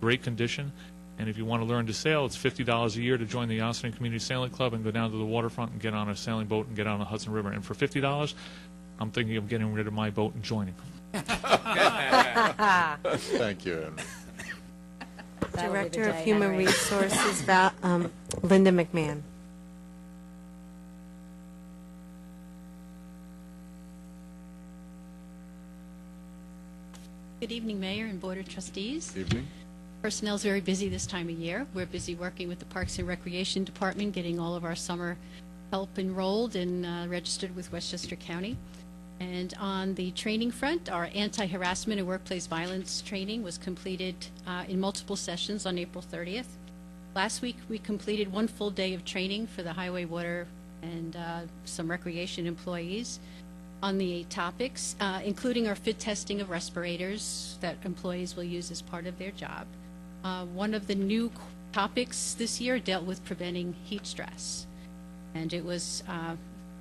great condition. And if you want to learn to sail, it's $50 a year to join the Austin Community Sailing Club and go down to the waterfront and get on a sailing boat and get on the Hudson River. And for $50, I'm thinking of getting rid of my boat and joining. Thank you, Henry. Director of Human Resources, Linda McMahon. Good evening, Mayor and Board of Trustees. Evening. Personnel is very busy this time of year. We're busy working with the Parks and Recreation Department, getting all of our summer help enrolled and registered with Westchester County. And on the training front, our anti-harassment and workplace violence training was completed in multiple sessions on April 30th. Last week, we completed 1 full day of training for the highway, water, and some recreation employees on the topics, including our fit testing of respirators that employees will use as part of their job. One of the new topics this year dealt with preventing heat stress, and it was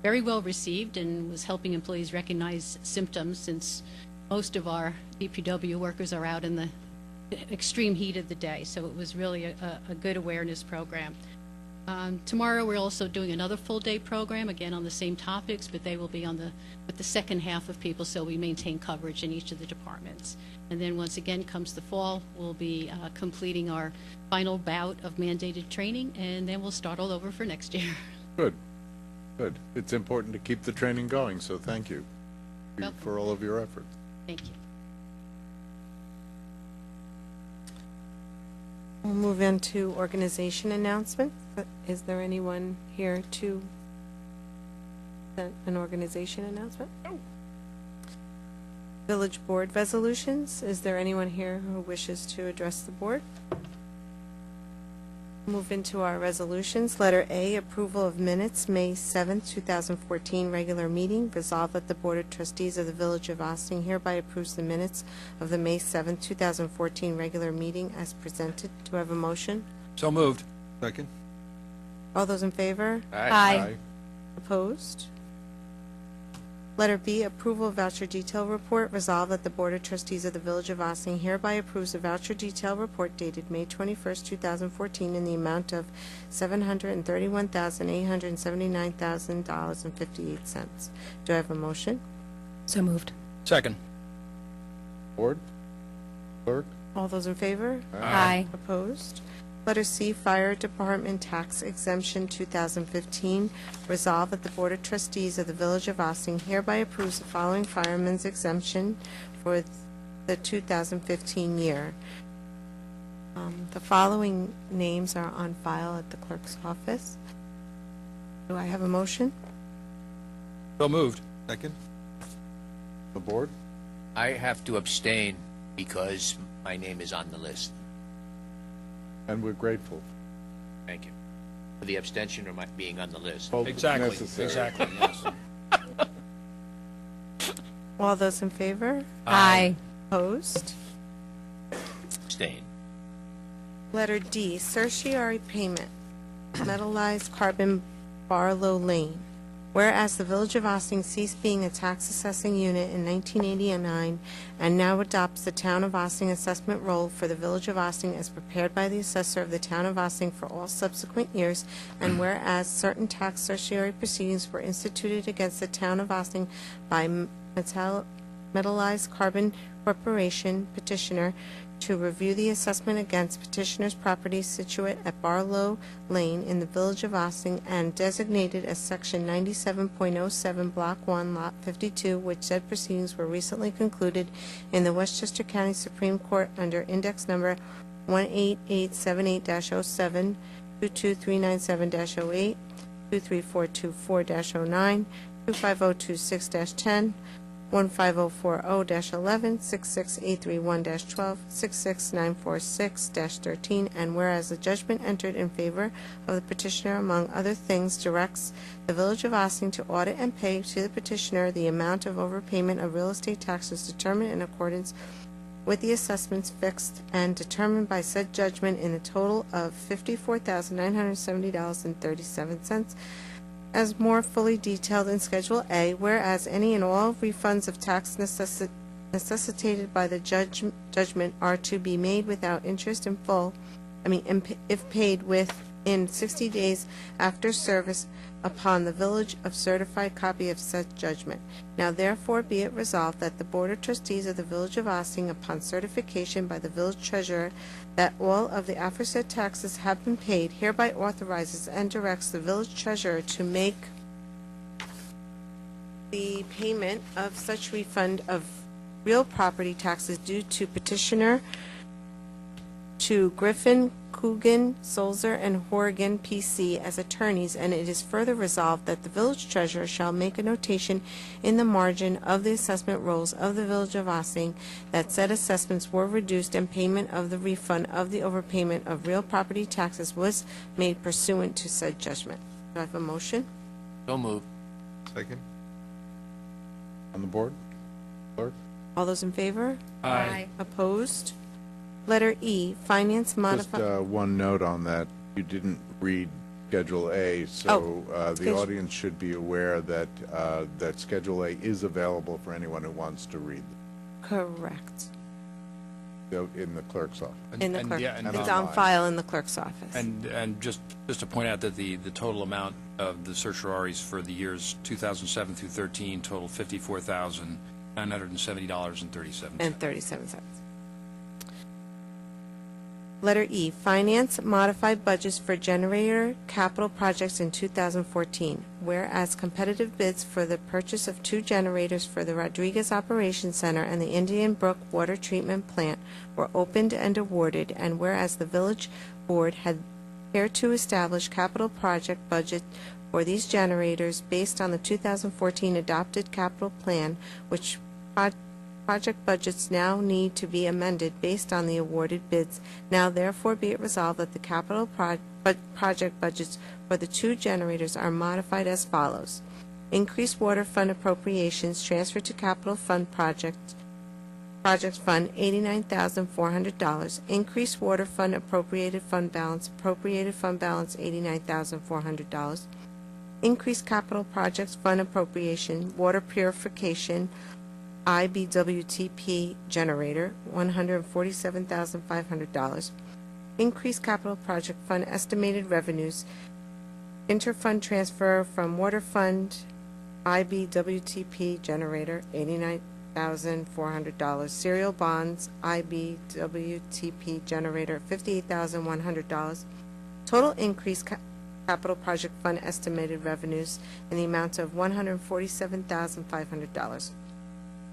very well received and was helping employees recognize symptoms, since most of our DPW workers are out in the extreme heat of the day, so it was really a good awareness program. Tomorrow we're also doing another full day program, again on the same topics, but they will be with the second half of people, so we maintain coverage in each of the departments. And then once again comes the fall, we'll be completing our final bout of mandated training, and then we'll start all over for next year. Good. Good. It's important to keep the training going, so thank you for all of your efforts. Thank you. We'll move into organization announcements. Is there anyone here to send an organization announcement? No. Village board resolutions. Is there anyone here who wishes to address the board? Move into our resolutions. Letter A, approval of minutes, May 7th, 2014, regular meeting. Resolved that the Board of Trustees of the Village of Austin hereby approves the minutes of the May 7th, 2014, regular meeting as presented. Do I have a motion? So moved. Second. All those in favor? Aye. Opposed? Letter B, approval of voucher detail report. Resolved that the Board of Trustees of the Village of Ossining hereby approves the voucher detail report dated May 21st, 2014, in the amount of $731,879,000.58. Do I have a motion? So moved. Second. Board? Clerk? All those in favor? Aye. Opposed? Letter C, Fire Department Tax Exemption 2015. Resolved that the Board of Trustees of the Village of Ossining hereby approves the following fireman's exemption for the 2015 year. The following names are on file at the clerk's office. Do I have a motion? So moved. Second. The board? I have to abstain because my name is on the list. And we're grateful. Thank you. For the abstention or my being on the list? Both Exactly. necessary. Exactly. Yes. All those in favor? Aye. Opposed? Abstain. Letter D, certiorari payment, metallized carbon Barlow Lane. Whereas the Village of Ossining ceased being a tax assessing unit in 1989 and now adopts the Town of Ossining assessment roll for the Village of Ossining as prepared by the assessor of the Town of Ossining for all subsequent years, and whereas certain tax certiorari proceedings were instituted against the Town of Ossining by Metallized Carbon Corporation petitioner to review the assessment against petitioner's property situate at Barlow Lane in the Village of Ossining and designated as Section 97.07, Block 1, Lot 52, which said proceedings were recently concluded in the Westchester County Supreme Court under Index Number 18878-07, 22397-08, 23424-09, 25026-10, 15040-11, 66831-12, 66946-13, and whereas the judgment entered in favor of the petitioner, among other things, directs the Village of Ossining to audit and pay to the petitioner the amount of overpayment of real estate taxes determined in accordance with the assessments fixed and determined by said judgment in a total of $54,970.37, as more fully detailed in Schedule A, whereas any and all refunds of tax necessitated by the judgment are to be made without interest in full, if paid within 60 days after service upon the village of certified copy of said judgment. Now therefore be it resolved that the Board of Trustees of the Village of Ossining, upon certification by the village treasurer that all of the aforesaid taxes have been paid, hereby authorizes and directs the village treasurer to make the payment of such refund of real property taxes due to petitioner to Griffin, Coogan, Sulzer, and Horrigan, P.C. as attorneys, and it is further resolved that the village treasurer shall make a notation in the margin of the assessment rolls of the Village of Ossining that said assessments were reduced and payment of the refund of the overpayment of real property taxes was made pursuant to said judgment. Do I have a motion? So moved. Second. On the board? Clerk? All those in favor? Aye. Opposed? Letter E, finance Just modify. one note on that. You didn't read Schedule A, so the Schedule- audience should be aware that that Schedule A is available for anyone who wants to read Correct. in the clerk's office. In the And- clerk, yeah, and- it's on file in the clerk's office. And just to point out that the total amount of the certioraries for the years 2007 through 13 total $54,970.37. And 37 cents. Letter E, finance modified budgets for generator capital projects in 2014. Whereas competitive bids for the purchase of 2 generators for the Rodriguez Operations Center and the Indian Brook Water Treatment Plant were opened and awarded, and whereas the village board had hereto established capital project budget for these generators based on the 2014 adopted capital plan, which project budgets now need to be amended based on the awarded bids. Now therefore be it resolved that the capital project budgets for the two generators are modified as follows. Increased water fund appropriations transferred to capital fund project fund, $89,400. Increased water fund appropriated fund balance, $89,400. Increased capital projects fund appropriation, water purification, IBWTP generator, $147,500. Increased capital project fund estimated revenues, interfund transfer from water fund, IBWTP generator, $89,400. Serial bonds, IBWTP generator, $58,100. Total increased capital project fund estimated revenues in the amount of $147,500.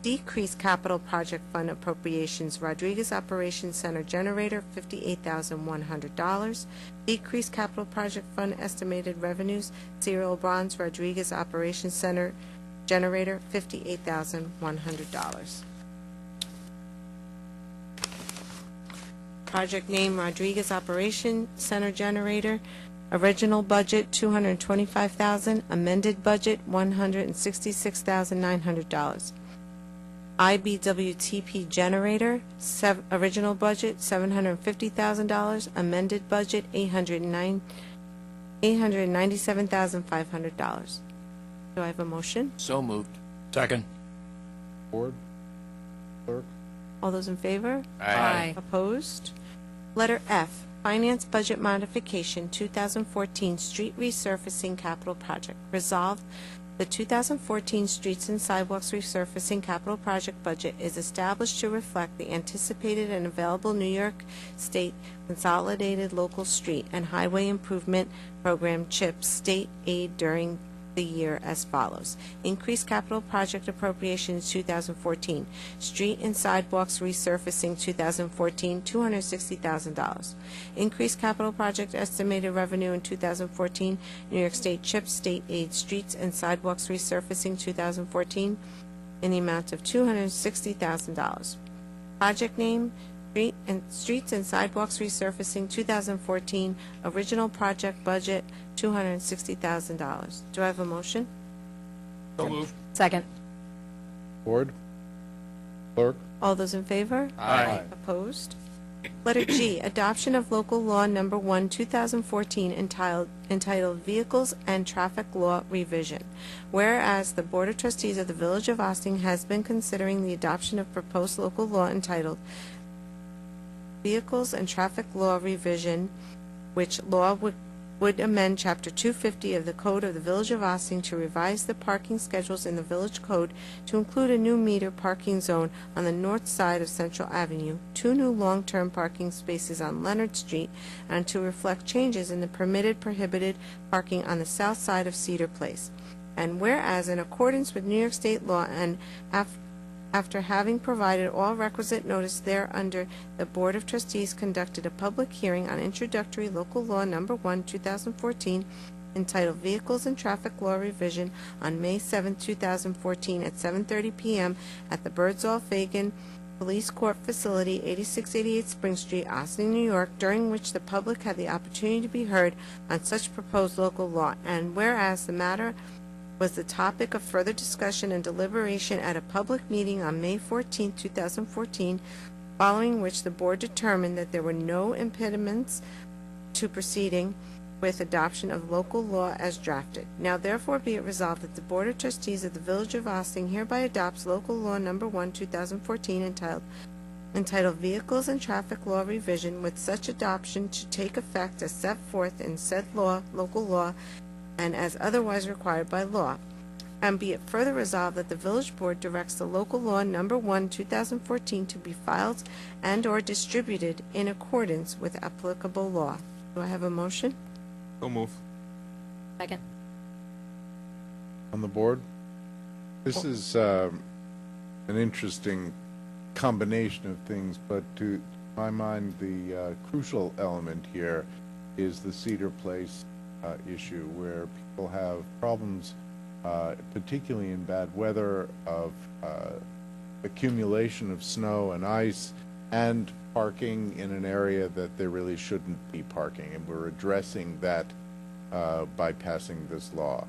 Decreased capital project fund appropriations, Rodriguez Operations Center generator, $58,100. Decreased capital project fund estimated revenues, serial bonds, Rodriguez Operations Center generator, $58,100. Project name, Rodriguez Operation Center generator. Original budget, $225,000. Amended budget, $166,900. IBWTP generator, original budget, $750,000. Amended budget, $897,500. Do I have a motion? So moved. Second. Board? Clerk? All those in favor? Aye. Opposed? Letter F, Finance Budget Modification, 2014 Street Resurfacing Capital Project. Resolved, the 2014 Streets and Sidewalks Resurfacing Capital Project budget is established to reflect the anticipated and available New York State Consolidated Local Street and Highway Improvement Program CHIPS state aid during the year as follows. Increased capital project appropriations 2014. Street and sidewalks resurfacing 2014, $260,000. Increased capital project estimated revenue in 2014. New York State CHIPS state aid streets and sidewalks resurfacing 2014 in the amount of $260,000. Project name, Streets and Sidewalks Resurfacing 2014, original project budget $260,000. Do I have a motion? So moved. Second. Board? Clerk? All those in favor? Aye. Opposed? Letter G, Adoption of Local Law Number 1, 2014, entitled Vehicles and Traffic Law Revision. Whereas the Board of Trustees of the Village of Ossining has been considering the adoption of proposed local law entitled Vehicles and Traffic Law Revision, which law would amend Chapter 250 of the Code of the Village of Ossining to revise the parking schedules in the Village Code to include a new meter parking zone on the north side of Central Avenue, 2 new long-term parking spaces on Leonard Street, and to reflect changes in the permitted prohibited parking on the south side of Cedar Place. And whereas, in accordance with New York State law and after having provided all requisite notice thereunder, the Board of Trustees conducted a public hearing on introductory local law number 1, 2014, entitled Vehicles and Traffic Law Revision on May 7, 2014 at 7:30 p.m. at the Birdsall Fagan Police Court Facility, 8688 Spring Street, Ossining, New York, during which the public had the opportunity to be heard on such proposed local law. And whereas the matter was the topic of further discussion and deliberation at a public meeting on May 14, 2014, following which the board determined that there were no impediments to proceeding with adoption of local law as drafted. Now therefore be it resolved that the Board of Trustees of the Village of Ossining hereby adopts local law number 1, 2014, entitled Vehicles and Traffic Law Revision, with such adoption to take effect as set forth in said law, local law, and as otherwise required by law. And be it further resolved that the Village Board directs the local law number 1, 2014 to be filed and or distributed in accordance with applicable law. Do I have a motion? So moved. Second. On the board? This is an interesting combination of things, but to my mind, the crucial element here is the Cedar Place issue, where people have problems, particularly in bad weather, of accumulation of snow and ice and parking in an area that there really shouldn't be parking. And we're addressing that by passing this law.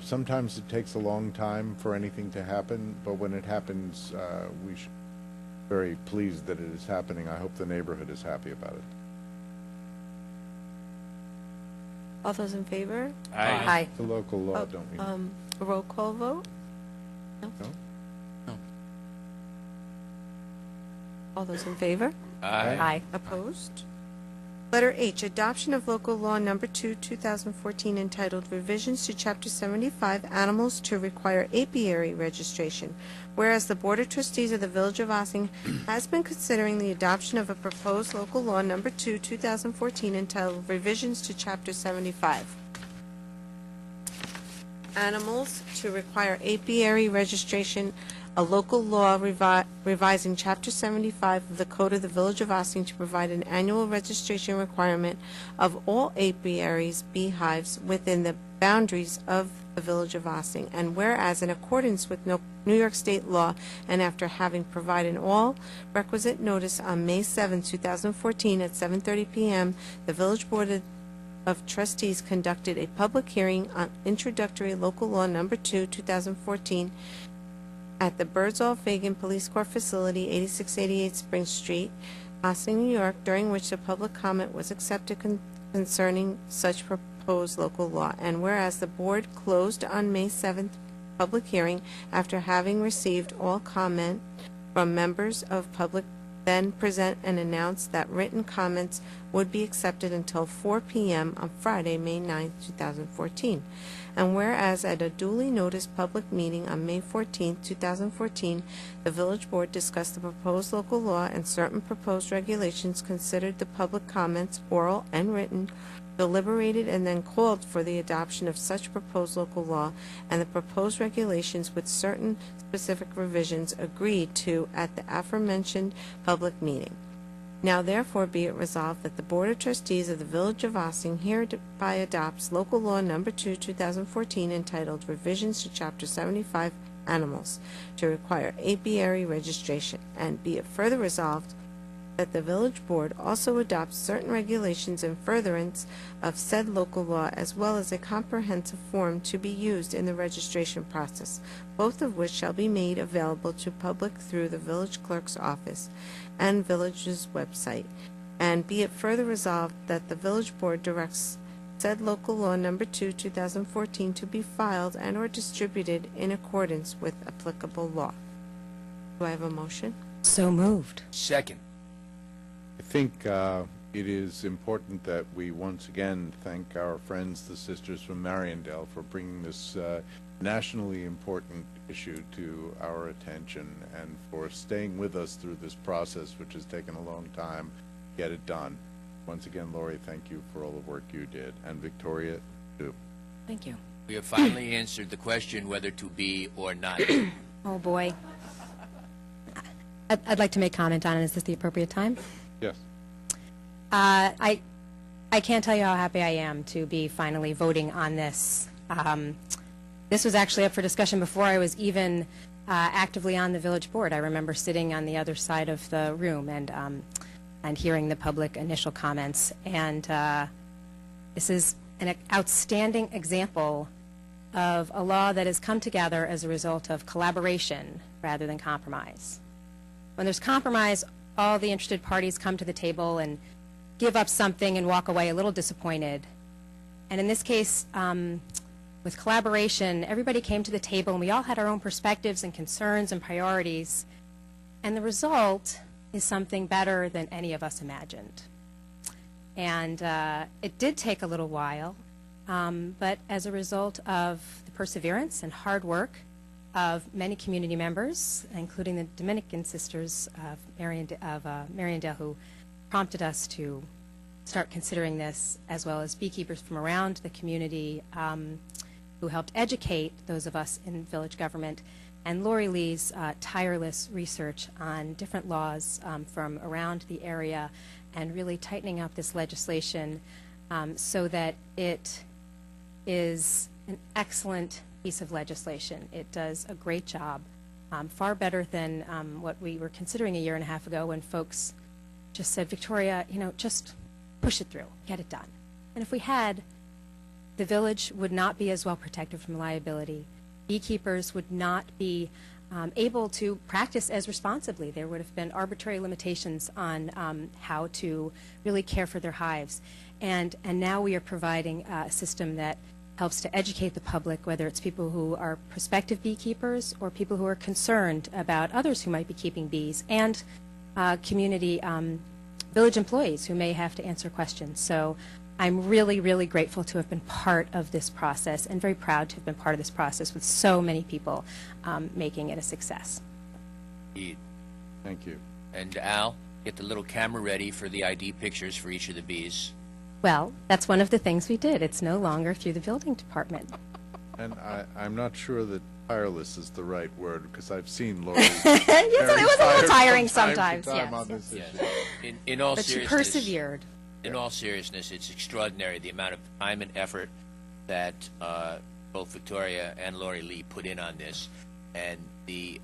Sometimes it takes a long time for anything to happen, but when it happens, we should be very pleased that it is happening. I hope the neighborhood is happy about it. All those in favor? Aye. The local law, don't we? A roll call vote? No? All those in favor? Aye. Opposed? Letter H, adoption of local law number 2, 2014, entitled Revisions to Chapter 75, Animals to require apiary registration. Whereas the Board of Trustees of the Village of Ossing has been considering the adoption of a proposed local law number 2, 2014, entitled Revisions to Chapter 75. Animals to require apiary registration, a local law revising Chapter 75 of the Code of the Village of Ossing to provide an annual registration requirement of all apiaries, beehives within the boundaries of the Village of Ossing. And whereas in accordance with New York State law, and after having provided all requisite notice on May 7, 2014 at 7:30 p.m., the Village Board of Trustees conducted a public hearing on introductory local law number 2, 2014, at the Birdsall Fagan Police Court Facility, 8688 Spring Street, Ossing, New York, during which the public comment was accepted concerning such proposed local law. And whereas the board closed on May 7th public hearing after having received all comment from members of public, then present and announce that written comments would be accepted until 4 p.m. on Friday, May 9th, 2014. And whereas at a duly noticed public meeting on May 14, 2014, the Village Board discussed the proposed local law and certain proposed regulations, considered the public comments, oral and written, deliberated, and then called for the adoption of such proposed local law and the proposed regulations with certain specific revisions agreed to at the aforementioned public meeting. Now therefore be it resolved that the Board of Trustees of the Village of Ossing hereby adopts local law number 2, 2014, entitled Revisions to Chapter 75, Animals, to require apiary registration. And be it further resolved that the Village Board also adopts certain regulations in furtherance of said local law, as well as a comprehensive form to be used in the registration process, both of which shall be made available to public through the village clerk's office and village's website. And be it further resolved that the Village Board directs said local law number 2, 2014, to be filed and or distributed in accordance with applicable law. Do I have a motion? So moved. Second. I think it is important that we once again thank our friends, the sisters from Mariandale, for bringing this nationally important issue to our attention and for staying with us through this process, which has taken a long time to get it done. Once again, Lori, thank you for all the work you did, and Victoria, too. Thank you. We have finally answered the question whether to be or not. Oh, boy. I'd like to make comment on it. Is this the appropriate time? Yes. I can't tell you how happy I am to be finally voting on this. This was actually up for discussion before I was even actively on the village board. I remember sitting on the other side of the room and hearing the public initial comments. And this is an outstanding example of a law that has come together as a result of collaboration rather than compromise. When there's compromise, all the interested parties come to the table and give up something and walk away a little disappointed. And in this case, with collaboration, everybody came to the table and we all had our own perspectives and concerns and priorities. And the result is something better than any of us imagined. And it did take a little while, but as a result of the perseverance and hard work of many community members, including the Dominican sisters of Mariandale, who prompted us to start considering this, as well as beekeepers from around the community who helped educate those of us in village government, and Lori Lee's tireless research on different laws from around the area and really tightening up this legislation so that it is an excellent piece of legislation. It does a great job far better than what we were considering a year and a half ago when folks just said, Victoria, just push it through, get it done. And if we had, the village would not be as well protected from liability. Beekeepers would not be able to practice as responsibly. There would have been arbitrary limitations on how to really care for their hives. And now we are providing a system that helps to educate the public, whether it's people who are prospective beekeepers or people who are concerned about others who might be keeping bees, and community village employees who may have to answer questions. So I'm really, really grateful to have been part of this process and very proud to have been part of this process with so many people making it a success. Indeed. Thank you. And Al, get the little camera ready for the ID pictures for each of the bees. Well, that's one of the things we did. It's no longer through the building department. And I'm not sure that tireless is the right word, because I've seen Lori. Yes, it was a little tiring sometimes, yes. On this issue. In all But she seriousness, persevered. in all seriousness, it's extraordinary the amount of time and effort that both Victoria and Lori Lee put in on this, and the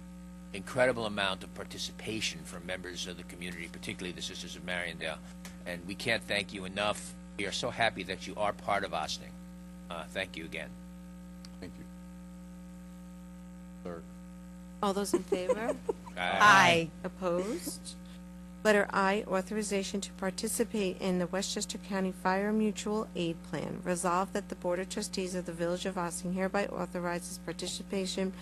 incredible amount of participation from members of the community, particularly the Sisters of Mariandale. And we can't thank you enough. We are so happy that you are part of Ossining. Thank you again. Thank you. Clerk. All those in favor? Aye. Opposed? Letter I, authorization to participate in the Westchester County Fire Mutual Aid Plan. Resolved that the Board of Trustees of the Village of Ossining hereby authorizes participation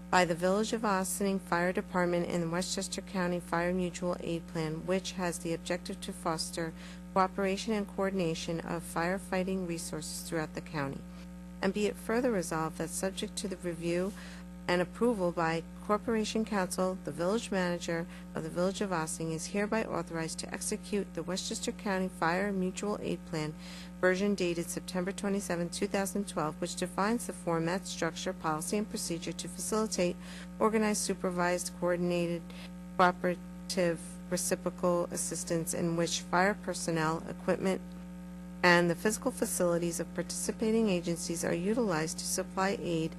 by the Village of Ossining Fire Department in the Westchester County Fire Mutual Aid Plan, which has the objective to foster cooperation and coordination of firefighting resources throughout the county. And be it further resolved that subject to the review and approval by Corporation Council, the village manager of the Village of Ossining is hereby authorized to execute the Westchester County Fire Mutual Aid Plan, version dated September 27, 2012, which defines the format, structure, policy, and procedure to facilitate organized, supervised, coordinated, cooperative, reciprocal assistance in which fire personnel, equipment, and the physical facilities of participating agencies are utilized to supply aid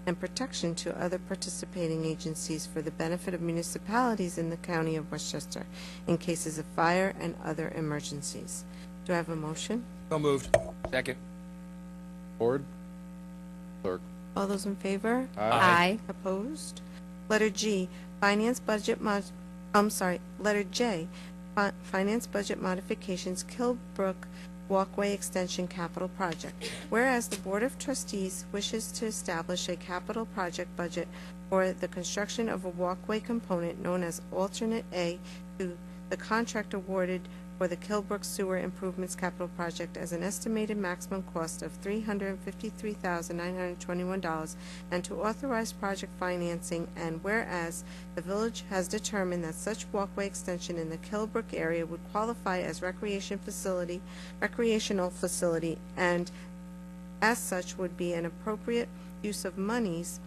and protection to other participating agencies for the benefit of municipalities in the County of Westchester in cases of fire and other emergencies. Do I have a motion? So moved. Second. Board. Clerk. All those in favor? Aye. Opposed? Letter G, Finance Budget Letter J, Finance Budget Modifications, Kilbrook Walkway Extension Capital Project. Whereas the Board of Trustees wishes to establish a capital project budget for the construction of a walkway component known as Alternate A to the contract awarded for the Kilbrook Sewer Improvements Capital Project as an estimated maximum cost of $353,921, and to authorize project financing, and whereas the village has determined that such walkway extension in the Kilbrook area would qualify as recreational facility, and as such would be an appropriate use of monies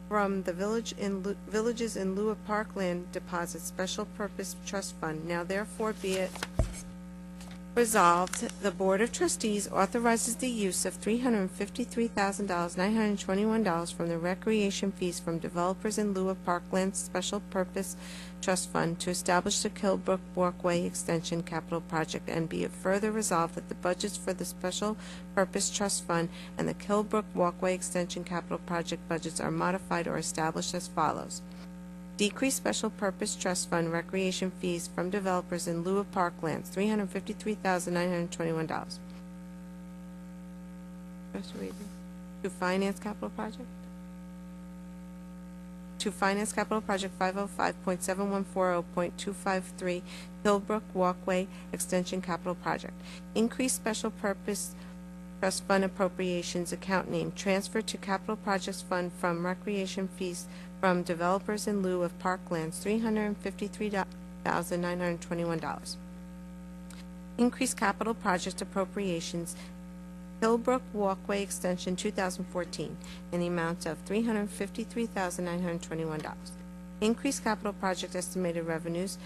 from the Villages in lieu of Parkland Deposit Special Purpose Trust Fund. Now therefore be it resolved, the Board of Trustees authorizes the use of $353,921 from the recreation fees from developers in lieu of Parkland Special Purpose Trust Fund to establish the Kilbrook Walkway Extension Capital Project, and be it further resolved that the budgets for the Special Purpose Trust Fund and the Kilbrook Walkway Extension Capital Project budgets are modified or established as follows. Decrease Special Purpose Trust Fund recreation fees from developers in lieu of parklands, $353,921. First reading. To finance capital project? To finance capital project 505.7140.253 Hillbrook Walkway Extension Capital Project. Increase Special Purpose Trust Fund appropriations account name transfer to Capital Projects Fund from recreation fees from developers in lieu of parklands, $353,921. Increase capital project appropriations, Hillbrook Walkway Extension 2014, in the amount of $353,921. Increase capital project estimated revenues,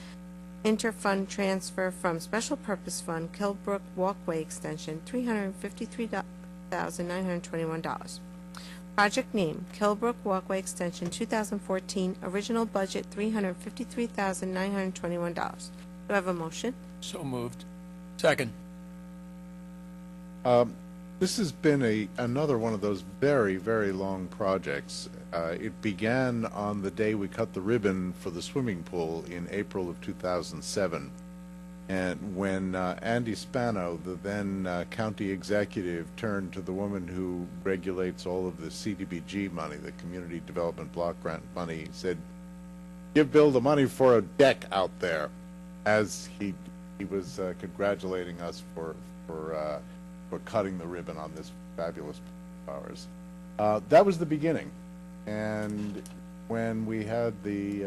interfund transfer from Special Purpose Fund, Hillbrook Walkway Extension, $353,921. Project name, Kilbrook Walkway Extension 2014, original budget $353,921. Do I have a motion? So moved. Second. This has been another one of those very, very long projects. It began on the day we cut the ribbon for the swimming pool in April of 2007. And when Andy Spano, the then county executive, turned to the woman who regulates all of the CDBG money, the Community Development Block Grant money, he said, "Give Bill the money for a deck out there," as he was congratulating us for cutting the ribbon on this fabulous pool of ours. That was the beginning. And when we had the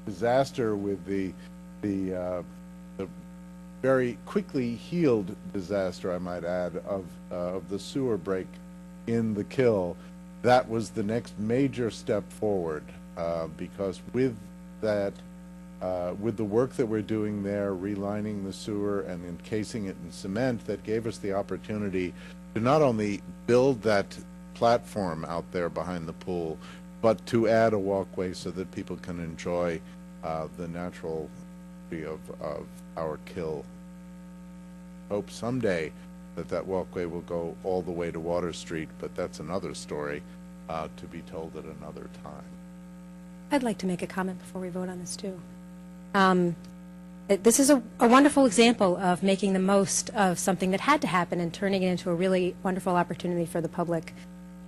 disaster with the very quickly healed disaster, I might add, of the sewer break in the Kill, that was the next major step forward, because with that, with the work that we're doing there, relining the sewer and encasing it in cement, that gave us the opportunity to not only build that platform out there behind the pool, but to add a walkway so that people can enjoy the natural beauty of our Kill. Hope someday that walkway will go all the way to Water Street, but that's another story to be told at another time. I'd like to make a comment before we vote on this, too. This is a wonderful example of making the most of something that had to happen and turning it into a really wonderful opportunity for the public.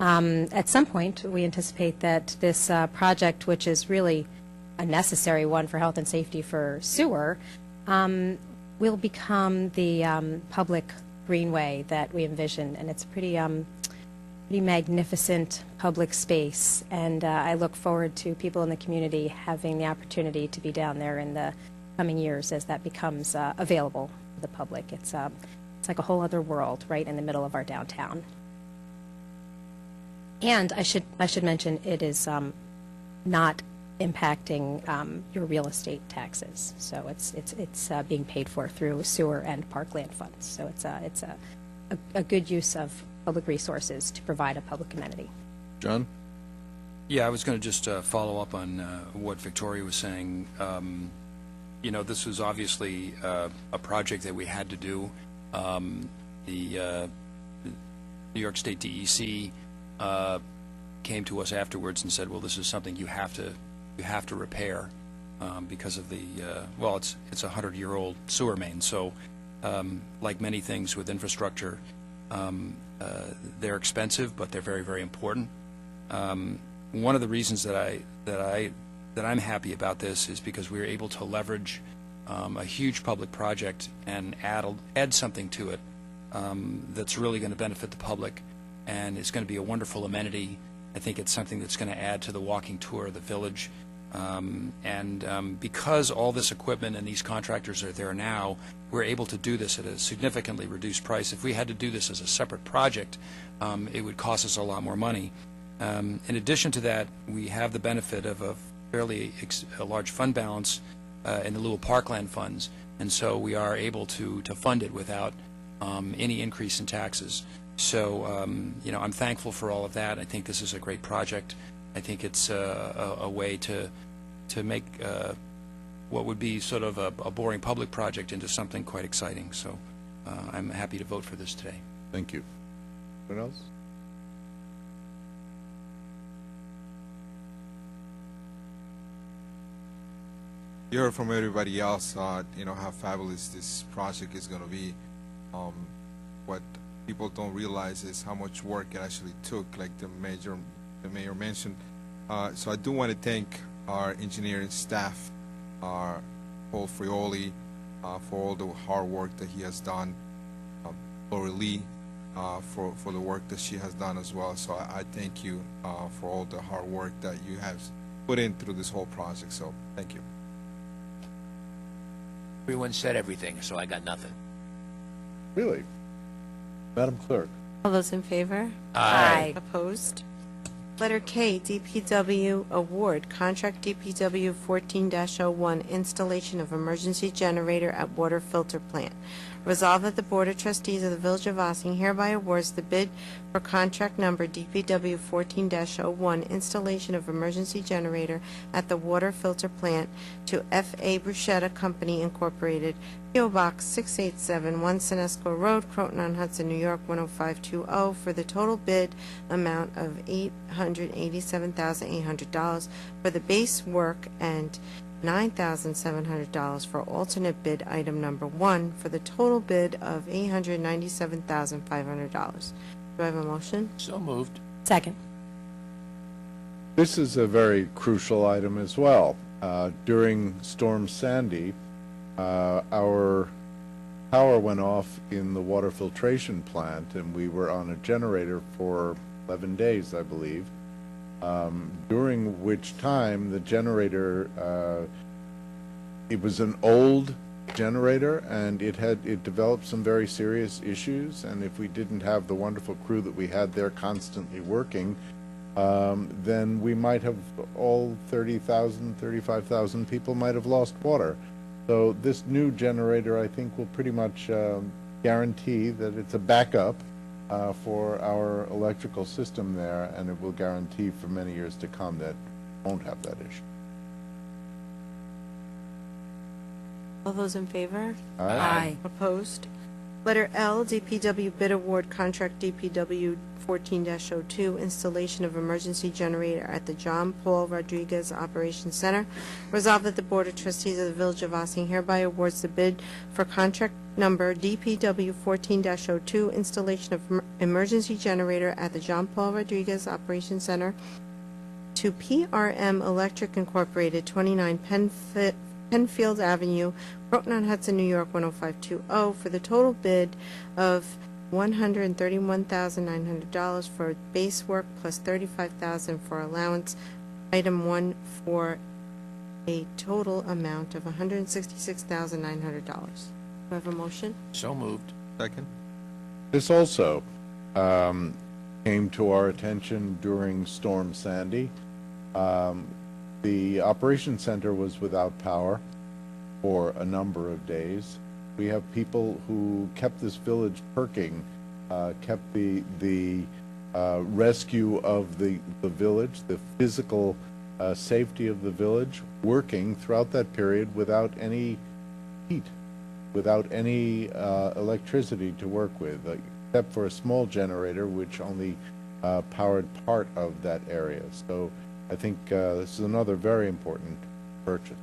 At some point, we anticipate that this project, which is really a necessary one for health and safety for sewer, will become the public greenway that we envision, and it's a pretty magnificent public space, and I look forward to people in the community having the opportunity to be down there in the coming years as that becomes available to the public. It's like a whole other world right in the middle of our downtown. And I should mention it is not impacting your real estate taxes, so it's being paid for through sewer and parkland funds. So it's a good use of public resources to provide a public amenity. John? Yeah, I was going to just follow up on what Victoria was saying. You know, this was obviously a project that we had to do. The New York State DEC came to us afterwards and said, well, this is something you have to repair because of the well, it's a 100-year-old sewer main. So like many things with infrastructure, they're expensive, but they're very, very important. One of the reasons that I'm happy about this is because we were able to leverage a huge public project and add something to it that's really going to benefit the public, and it's going to be a wonderful amenity. I think it's something that's going to add to the walking tour of the village. Because all this equipment and these contractors are there now, we're able to do this at a significantly reduced price. If we had to do this as a separate project, it would cost us a lot more money. In addition to that, we have the benefit of a fairly large fund balance in the lieu of parkland funds, and so we are able to fund it without any increase in taxes. So, you know, I'm thankful for all of that. I think this is a great project. I think it's a way to make what would be sort of a boring public project into something quite exciting. So I'm happy to vote for this today. Thank you. Anyone else? You heard from everybody else, you know, how fabulous this project is going to be. What people don't realize is how much work it actually took, like the mayor mentioned. So I do want to thank our engineering staff, Paul Frioli, for all the hard work that he has done, Lori Lee, for the work that she has done as well. So I thank you for all the hard work that you have put in through this whole project. So thank you. Everyone said everything, so I got nothing. Really? Madam Clerk? All those in favor? Aye. Opposed? Letter K, DPW Award, Contract DPW 14-01, Installation of Emergency Generator at Water Filter Plant. Resolved that the Board of Trustees of the Village of Ossining hereby awards the bid for contract number DPW 14-01, installation of emergency generator at the water filter plant to F.A. Bruschetta Company Incorporated, P.O. Box 6871, Sinesco Road, Croton-on-Hudson, New York 10520, for the total bid amount of $887,800 for the base work and $9,700 for alternate bid item number 1 for the total bid of $897,500. Do I have a motion? So moved. Second. This is a very crucial item as well. During Storm Sandy, our power went off in the water filtration plant, and we were on a generator for 11 days, I believe, during which time the generator, it was an old generator, and it developed some very serious issues, and if we didn't have the wonderful crew that we had there constantly working, then we might have all 30,000, 35,000 people might have lost water. So this new generator, I think, will pretty much guarantee that it's a backup for our electrical system there, and it will guarantee for many years to come that we won't have that issue. All those in favor? Aye. Opposed? Letter L, DPW bid award contract DPW 14-02, installation of emergency generator at the John Paul Rodriguez Operations Center. Resolved that the Board of Trustees of the Village of Ossining hereby awards the bid for contract number DPW 14-02, installation of emergency generator at the John Paul Rodriguez Operations Center to PRM Electric Incorporated, 29 Penfield Avenue, Croton-on-Hudson, New York 10520, for the total bid of $131,900 for base work plus $35,000 for allowance, item 1, for a total amount of $166,900. Do I have a motion? So moved. Second? This also came to our attention during Storm Sandy. The Operations Center was without power for a number of days. We have people who kept this village perking, kept the rescue of the village, the physical safety of the village, working throughout that period without any heat, without any electricity to work with, except for a small generator which only powered part of that area. So I think this is another very important purchase.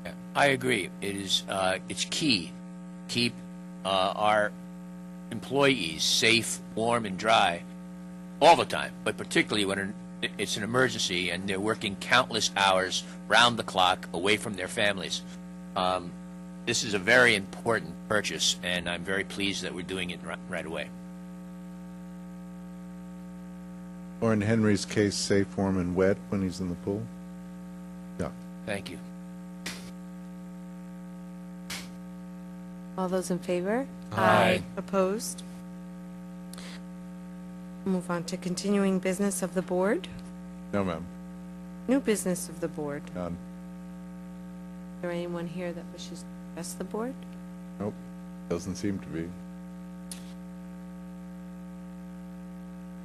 Yeah, I agree. It is. It's key. Keep our employees safe, warm, and dry all the time, but particularly when it's an emergency and they're working countless hours round the clock away from their families. This is a very important purchase, and I'm very pleased that we're doing it right away. Or in Henry's case, safe, warm, and wet when he's in the pool. Yeah. Thank you. All those in favor? Aye. Opposed? Move on to continuing business of the board. No, ma'am. New business of the board. None. Is there anyone here that wishes to address the board? Nope. Doesn't seem to be.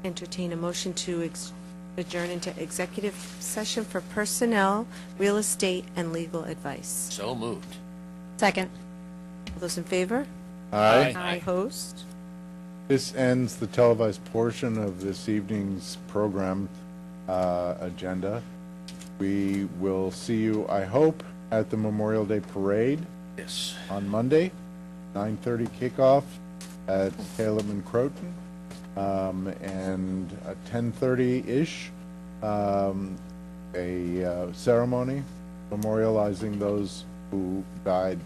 Entertain a motion to adjourn into executive session for personnel, real estate, and legal advice. So moved. Second. All those in favor? Aye. Opposed? This ends the televised portion of this evening's program agenda. We will see you, I hope, at the Memorial Day Parade Yes. on Monday, 9:30 kickoff at Caleb and Croton, and at 10:30-ish, a ceremony memorializing those who died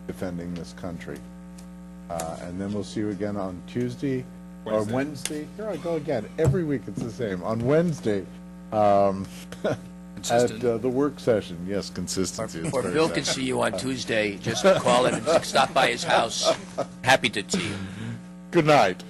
defending this country. And then we'll see you again on Tuesday or Wednesday. Here I go again. Every week it's the same. On Wednesday, at the work session. Yes, consistency. Or Bill can see you on Tuesday. Just call him and stop by his house. Happy to see you. Good night.